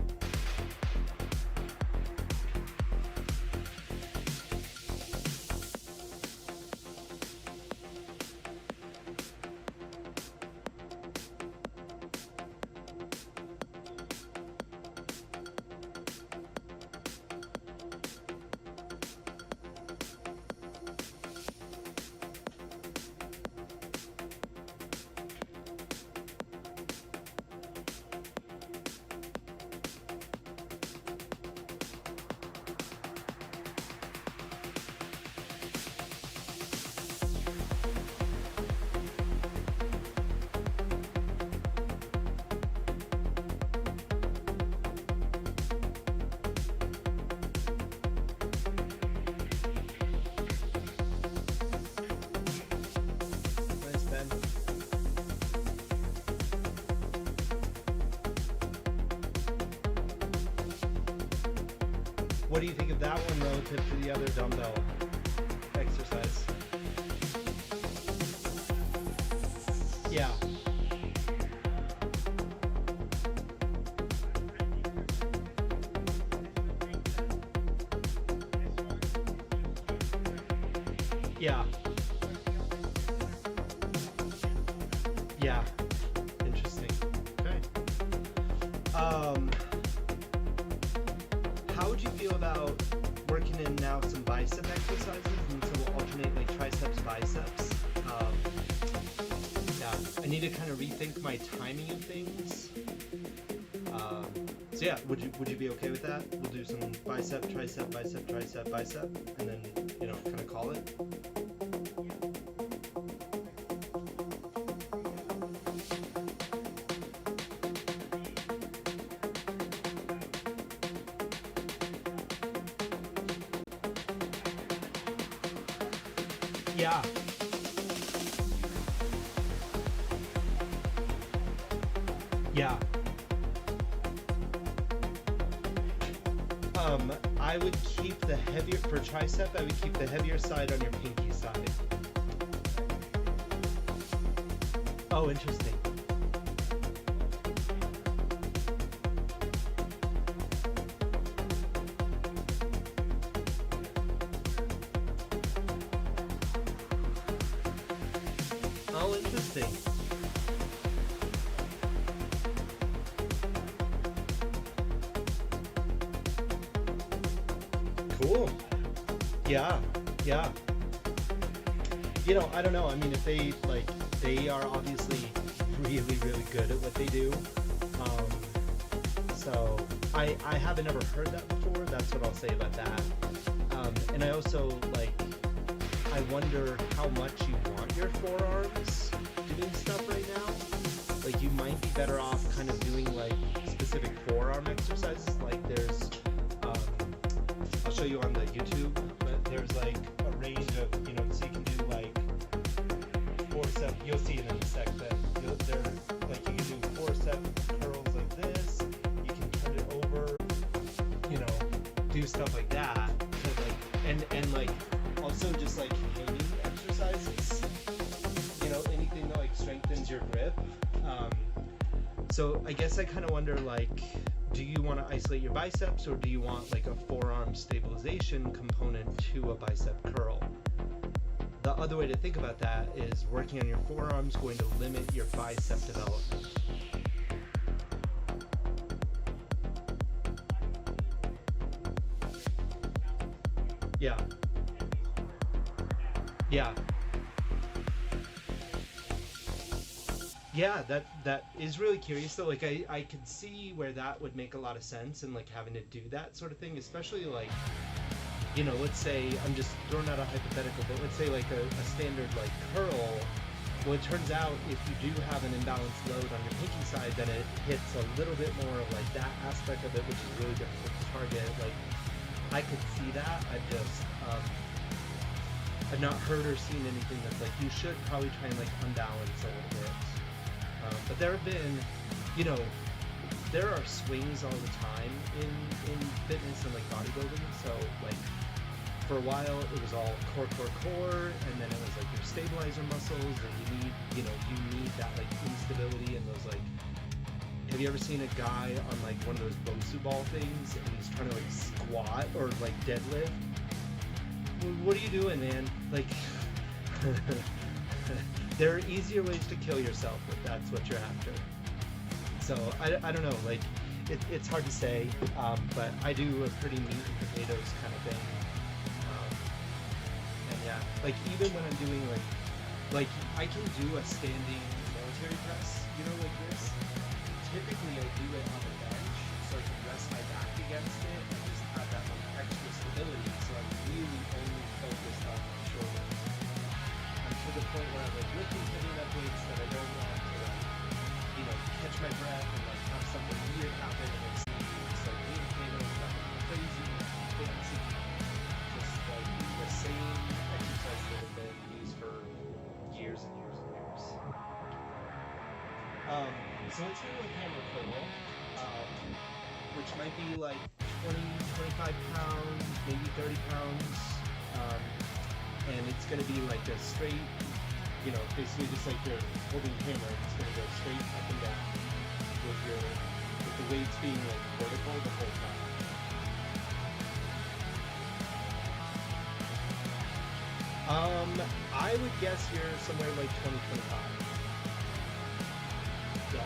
Nice, Ben. What do you think of that one relative to the other dumbbell exercise? Yeah. Yeah. Yeah. Interesting. Okay. How would you feel about working in now some bicep exercises, and so we'll alternate like triceps, biceps? Yeah, I need to kind of rethink my timing of things. So yeah, would you be okay with that? We'll do some bicep, tricep, bicep, tricep, bicep, and then kind of call it. Yeah. Yeah. I would keep the heavier, for tricep, I would keep the heavier side on your pinky side. Oh, interesting. Oh, interesting. Cool. Yeah, yeah. I don't know. I mean, if they are obviously really, really good at what they do. Um, so I haven't ever heard that before. That's what I'll say about that. And I also like, I wonder how much you want your forearms doing stuff right now. Like you might be better off kind of doing like specific forearm exercises. Like there's, I'll show you on the YouTube, but there's like a range of, so you can do like 4-7, you'll see it in a sec, but like you can do 4-7 curls like this, you can turn it over, do stuff like that. So like, and like also just like hanging exercises, anything that like strengthens your grip. So I guess I kind of wonder like, do you want to isolate your biceps or do you want like a forearm stabilization component to a bicep curl? The other way to think about that is working on your forearms going to limit your bicep development. Yeah. Yeah. Yeah, that is really curious though. Like I could see where that would make a lot of sense and like having to do that sort of thing, especially like, let's say, I'm just throwing out a hypothetical, but let's say like a standard like curl. Well, it turns out if you do have an imbalanced load on your pinky side, then it hits a little bit more of like that aspect of it, which is really difficult to target. Like I could see that. I've not heard or seen anything that's like you should probably try and like unbalance a little bit. But there have been, there are swings all the time in fitness and like bodybuilding. So like for a while it was all core, and then it was like your stabilizer muscles, and you need that like instability and those like. Have you ever seen a guy on like one of those Bosu ball things and he's trying to like squat or like deadlift? What are you doing, man? Like. There are easier ways to kill yourself if that's what you're after. So I don't know, like it's hard to say, but I do a pretty meat and potatoes kind of thing. And yeah, like even when I'm doing like I can do a standing military press, like this. Typically I do it on the bench, so I can rest my back against it and just have that like extra stability. So I'm really only focused on my shoulders. To the point where I'm like lifting heavy enough weights that I don't want to like, catch my breath and like have something weird happen and it's like meat and potatoes, nothing crazy, fancy, just like the same exercise that have been used for years and years and years. So it's really like hammer curl, which might be like 20, 25 pounds, maybe 30 pounds. And it's going to be like a straight, basically just like you're holding a hammer, it's going to go straight up and down with the weights being like vertical the whole time. I would guess you're somewhere like 20, 25. Yeah.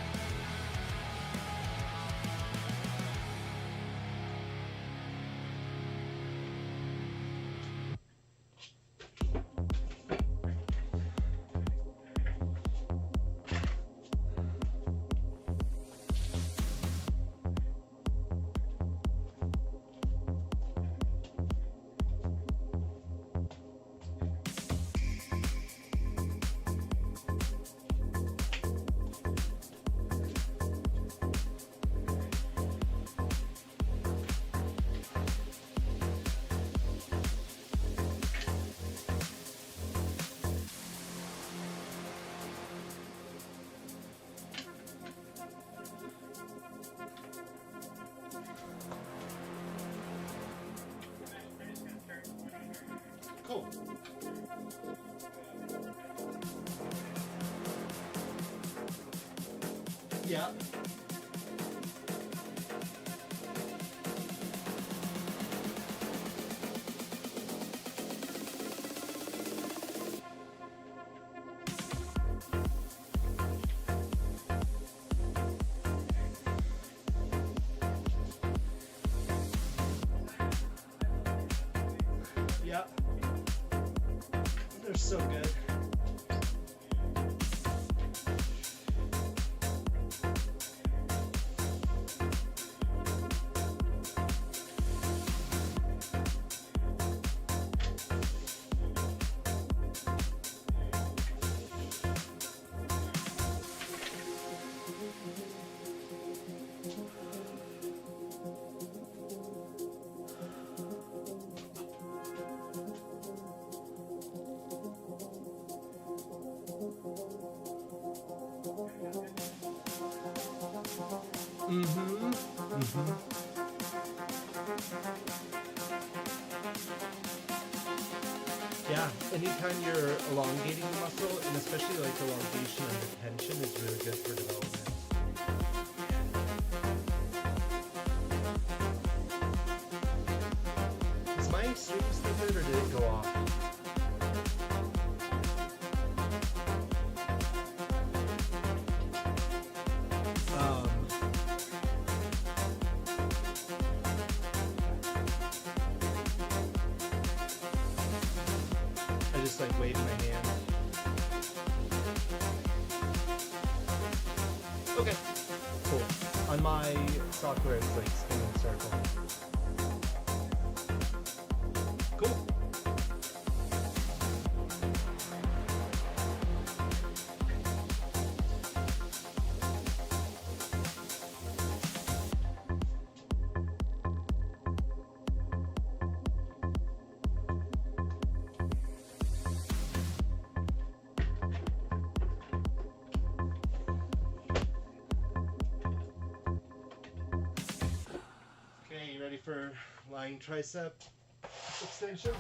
Cool. Yeah. Yeah. They're so good. Mm-hmm. Mm-hmm. Yeah, anytime you're elongating the muscle, and especially like elongation and retention is really good for development. Is my extreme still good or did it go off? I just like wave my hand. Okay, cool. On my software, it's like spinning circle. Cool. Okay, you ready for lying tricep extension?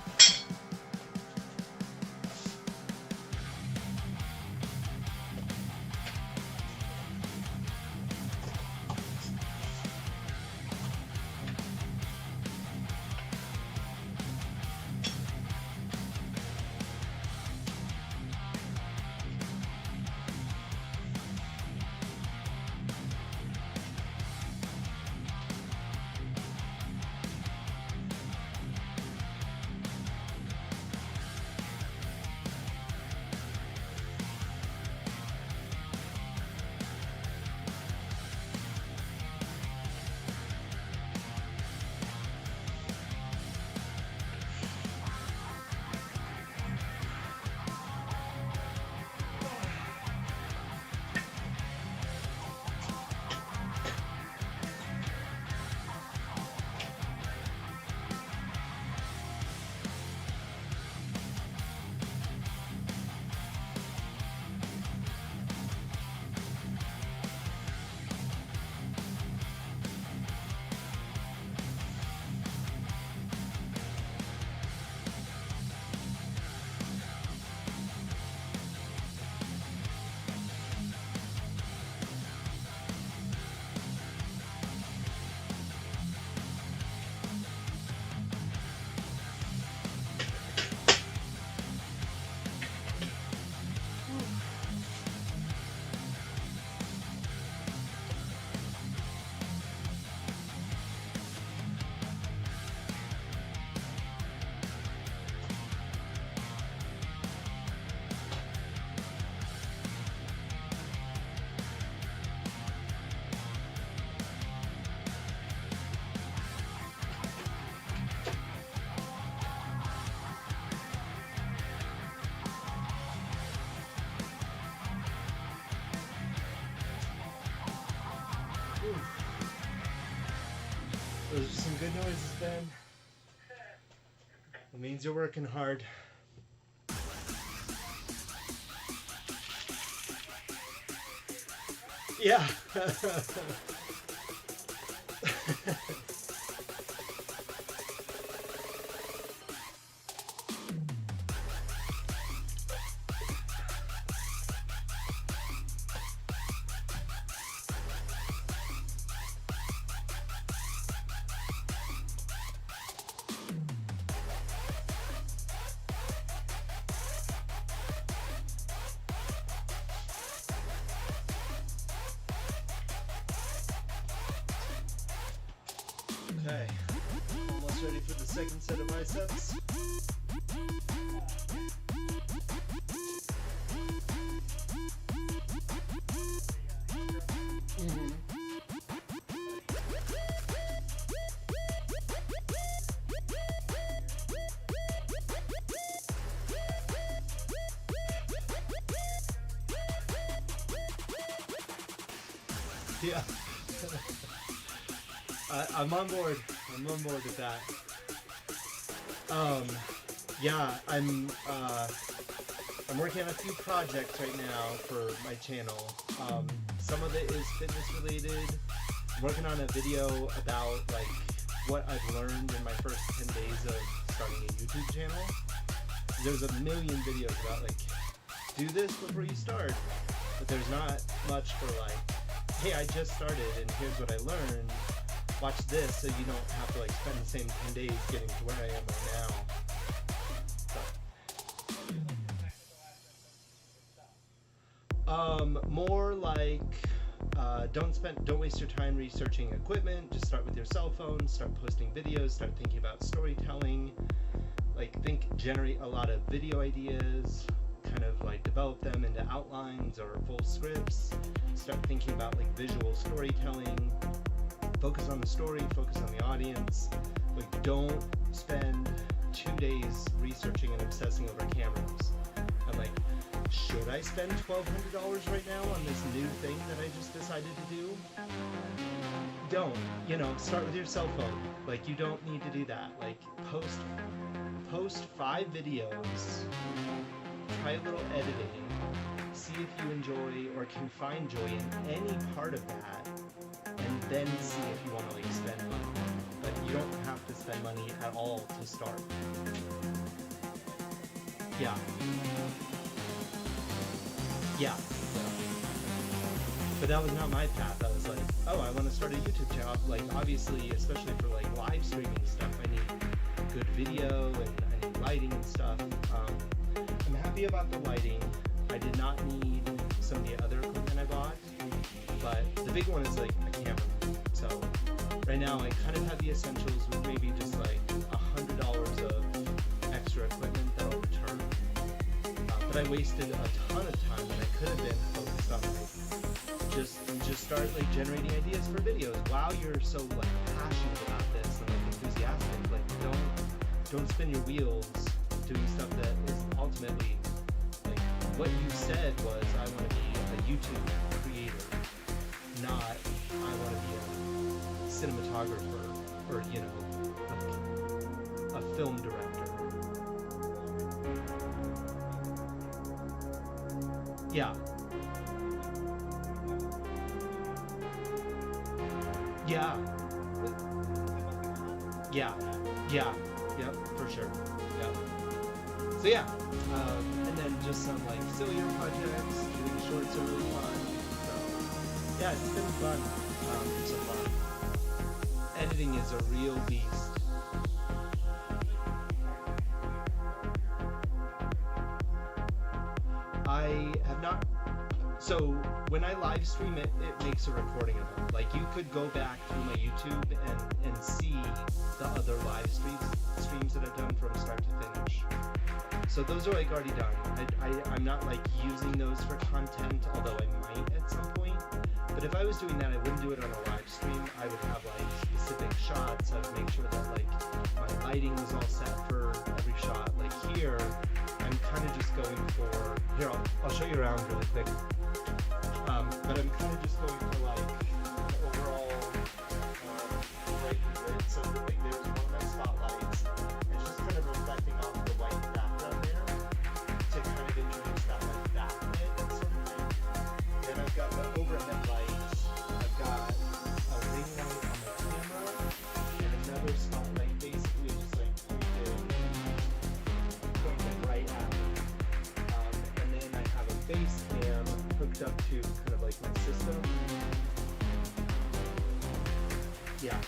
Those are some good noises, Ben. It means you're working hard. Yeah. Okay, almost ready for the second set of biceps. Yeah. I'm on board. I'm on board with that. Yeah, I'm working on a few projects right now for my channel. Some of it is fitness related, working on a video about like what I've learned in my first 10 days of starting a YouTube channel. There's a million videos about like, do this before you start, but there's not much for like, hey, I just started and here's what I learned. Watch this so you don't have to like spend the same 10 days getting to where I am right now. More like don't waste your time researching equipment. Just start with your cell phone, start posting videos, start thinking about storytelling. Like generate a lot of video ideas, kind of like develop them into outlines or full scripts. Start thinking about like visual storytelling. Focus on the story, focus on the audience. Like don't spend 2 days researching and obsessing over cameras. I'm like, should I spend $1,200 right now on this new thing that I just decided to do? Don't. Start with your cell phone. Like, you don't need to do that. Like, post 5 videos, try a little editing, see if you enjoy or can find joy in any part of that, and then see if you want to, like, spend money. But you don't have to spend money at all to start. Yeah. Yeah. But that was not my path. I was like, oh, I want to start a YouTube channel. Like, obviously, especially for like live streaming stuff, I need good video and I need lighting and stuff. I'm happy about the lighting. I did not need some of the other equipment I bought, but the big one is like a camera. So right now I kind of have the essentials with maybe just like $100 of extra equipment that I'll return. But I wasted a ton of time that I could have been focused on like just start like generating ideas for videos while you're so like passionate about this and like enthusiastic. Like don't spin your wheels doing stuff that is ultimately like what you said was I want to be a YouTube creator, not I want to be a cinematographer or a film director. Yeah. Yeah. Yeah. Yeah. Yep, for sure. Yep. So yeah. And then just some like sillier projects. Doing shorts are really fun. So yeah, it's been fun. So far. Editing is a real beast. I have not. So when I live stream it, it makes a recording of it. Like you could go back through my YouTube and see the other live streams that I've done from start to finish. So those are like already done. I'm not like using those for content, although I might at some point. But if I was doing that, I wouldn't do it on a live stream. I would have like specific shots. I would make sure that like my lighting was all set for every shot. Like here, I'm kind of just going for, here, I'll show you around really quick. But I'm kind of just going for like an overall bright grid. So like there's one of my spotlights. It's just kind of reflecting off the white background there to kind of introduce that like backlit sort of thing. Then I've got the overhead lights. I've got a ring light on the camera and another spotlight basically just like pointed right at me. And then I have a base cam hooked up to kind of like my system. Yeah.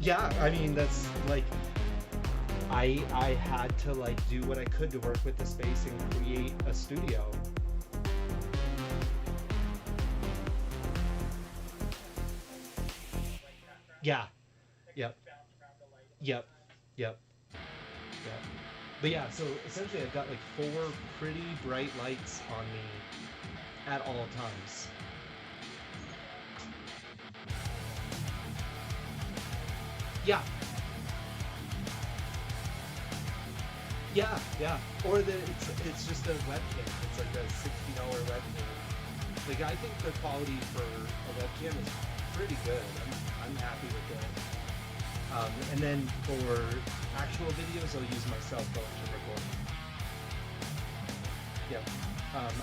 Yeah, I mean that's like I had to like do what I could to work with the space and create a studio. Yeah. Yep. Yep. Yep. Yep. But yeah, so essentially I've got like 4 pretty bright lights on me at all times. Yeah. Yeah, yeah. Or it's just a webcam. It's like a $60 webcam. Like I think the quality for a webcam is pretty good. I'm happy with it. And then for actual videos, I'll use my cell phone to record. Yeah.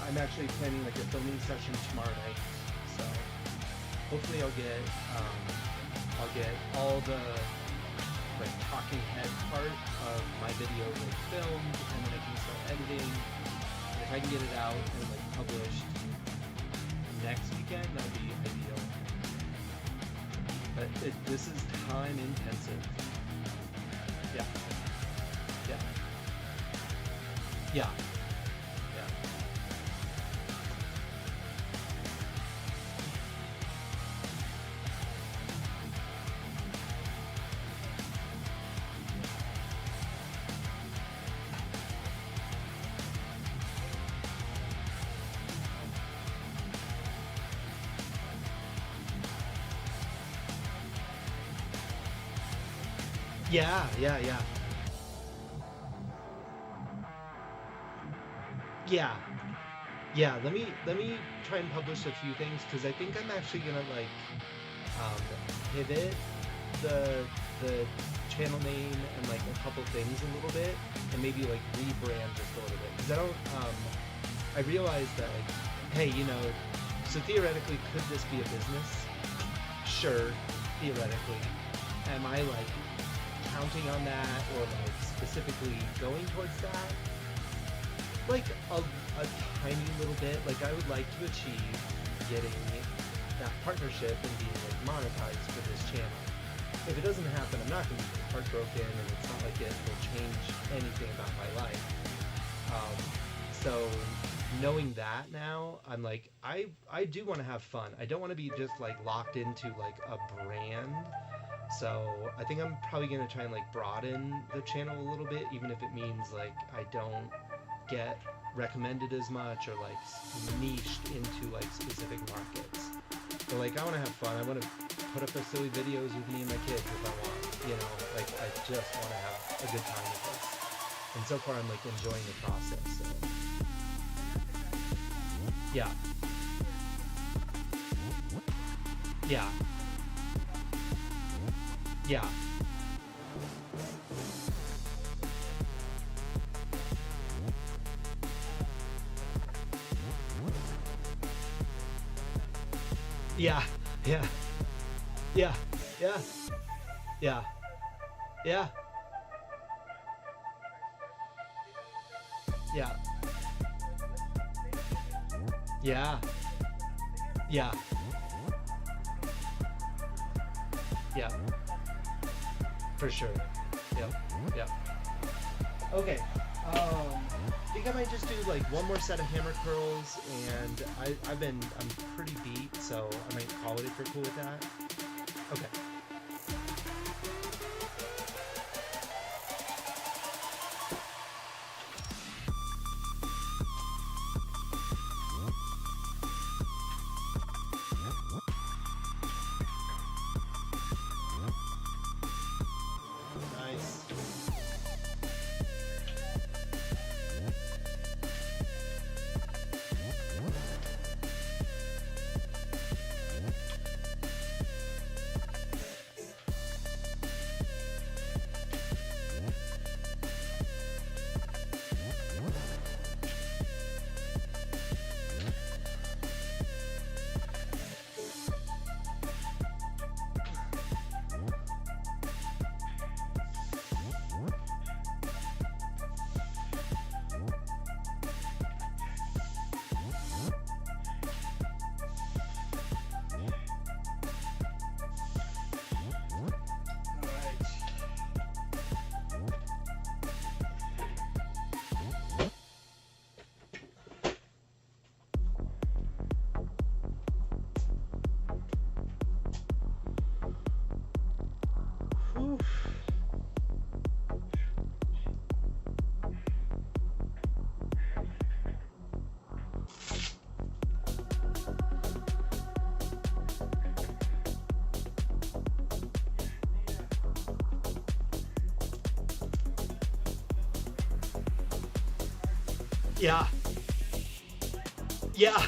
I'm actually planning like a filming session tomorrow night hopefully I'll get all the like talking head part of my video like filmed, and then I can start editing. And if I can get it out and like published next weekend, that would be ideal. But this is time intensive. Yeah. Yeah. Yeah. Yeah. Yeah, yeah, yeah. Yeah. Yeah, let me try and publish a few things because I think I'm actually gonna like um, pivot the the channel name and like a couple things a little bit, and maybe like rebrand just a little bit because I don't I realized that like, hey, so theoretically, could this be a business? Sure, theoretically. Am I like counting on that or like specifically going towards that? Like a tiny little bit. Like I would like to achieve getting that partnership and being like monetized for this channel. If it doesn't happen, I'm not going to be heartbroken, and it's not like it will change anything about my life. So knowing that now, I'm like, I do want to have fun. I don't want to be just like locked into like a brand. So I think I'm probably going to try and like broaden the channel a little bit, even if it means like I don't get recommended as much or like niched into like specific markets. But like I want to have fun. I want to put up silly videos with me and my kids if I want. Like I just want to have a good time with this. And so far I'm like enjoying the process. So. Yeah. Yeah. Yeah. Yeah. Yeah. Yeah. Yeah. Yeah. Yeah. Yeah. Yeah. Yeah. Yeah. For sure. Yep. Yep. Okay. I think I might just do like one more set of hammer curls, and I'm pretty beat, so I might call it if you're cool with that. Okay. Nice. Whew. Yeah. Yeah.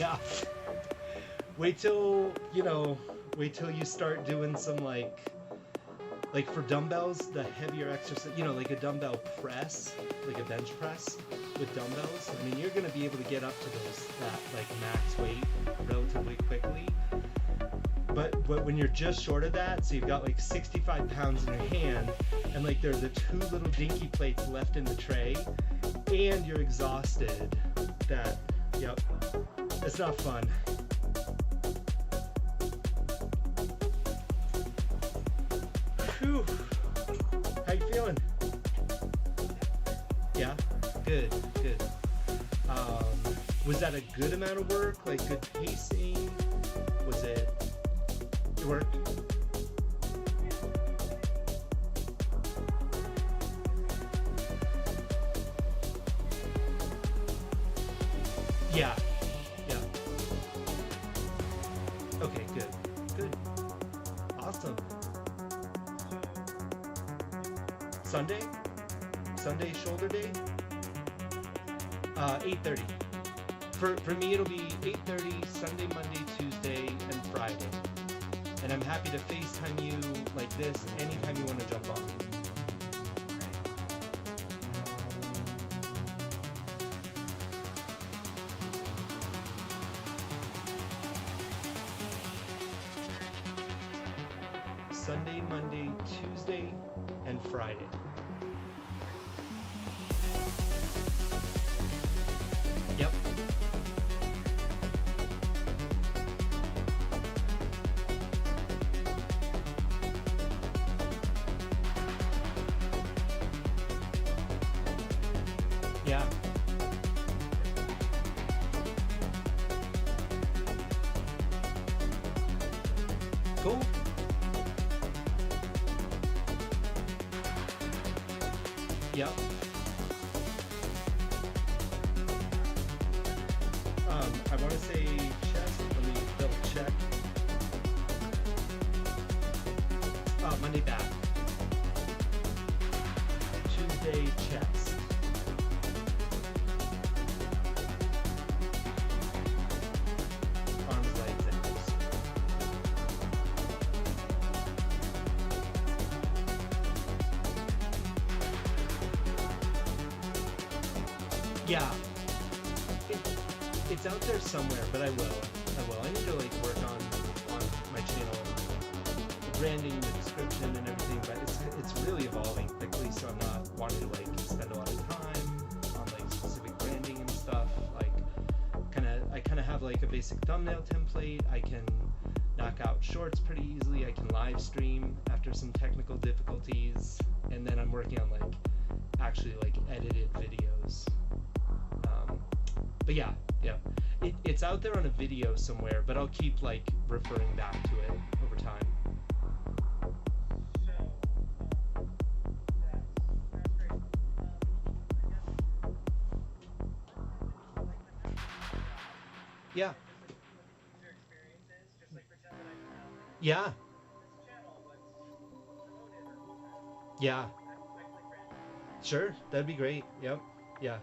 Yeah. Wait till you start doing some like for dumbbells, the heavier exercise, like a dumbbell press, like a bench press with dumbbells. I mean, you're going to be able to get up to that like max weight relatively quickly. but when you're just short of that, so you've got like 65 pounds in your hand, and like there are the two little dinky plates left in the tray, and you're exhausted, that, yep, it's not fun. Whew. How you feeling? Yeah? Good, good. Was that a good amount of work? Like good pacing? Was it work? Yeah. Yeah. Okay, good. Good. Awesome. Sunday? Sunday shoulder day? 8:30. For me, it'll be 8:30 Sunday, Monday, Tuesday, and Friday. And I'm happy to FaceTime you like this anytime you want to jump on. Sunday, Monday, Tuesday, and Friday. Yep. Yeah. Cool. Yep. I want to say chest. Let me double check. Monday back. Tuesday chest. Arms, legs, ankles. Yeah. It's out there somewhere, but I will. I need to like work on my channel, the branding, the description, and everything. But it's really evolving quickly, so I'm not wanting to like spend a lot of time on like specific branding and stuff. Like, I kind of have like a basic thumbnail template. I can knock out shorts pretty easily. I can live stream after some technical difficulties, and then I'm working on like actually like edited videos. But yeah, it's out there on a video somewhere, but I'll keep like referring back to it over time. Yeah. Yeah. Yeah. Sure, that'd be great. Yep. Yeah.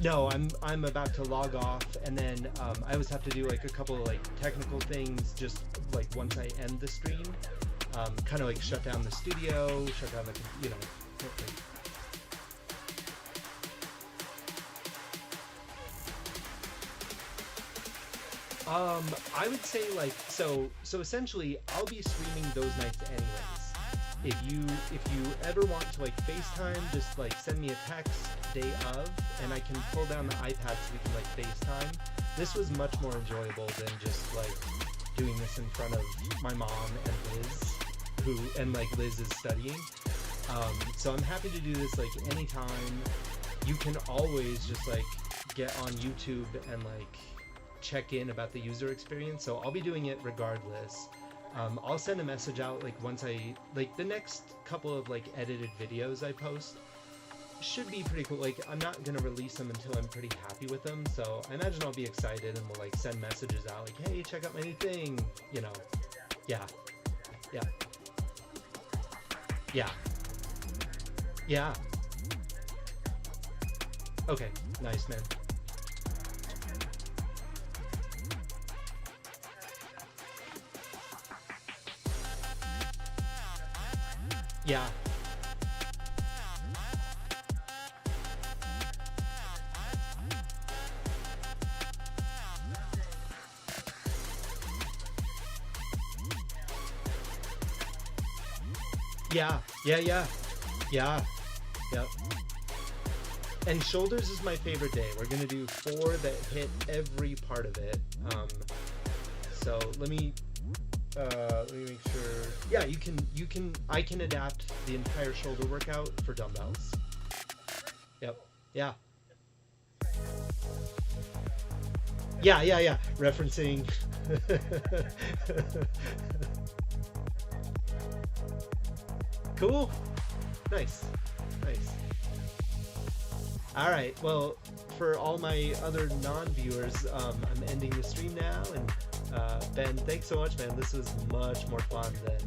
No, I'm about to log off, and then I always have to do like a couple of like technical things just like once I end the stream, kind of like shut down the studio, shut down the, you know. I would say like so essentially I'll be streaming those nights anyways. If you ever want to like FaceTime, just like send me a text day of, and I can pull down the iPad so we can like FaceTime. This was much more enjoyable than just like doing this in front of my mom and Liz, and Liz is studying. So I'm happy to do this like anytime. You can always just like get on YouTube and like check in about the user experience. So I'll be doing it regardless. I'll send a message out like once I like the next couple of like edited videos I post should be pretty cool. Like I'm not gonna release them until I'm pretty happy with them, so I imagine I'll be excited and we'll like send messages out like, hey, check out my new thing, you know. Yeah. Okay, nice, man. Yeah. Yeah, yeah, yeah, yeah, yep. And shoulders is my favorite day. We're gonna do 4 that hit every part of it. So let me make sure. Yeah, I can adapt the entire shoulder workout for dumbbells. Yep. Yeah. Yeah, yeah, yeah. Referencing. Cool. Nice. Nice. All right. Well, for all my other non-viewers, I'm ending the stream now. And Ben, thanks so much, man. This was much more fun than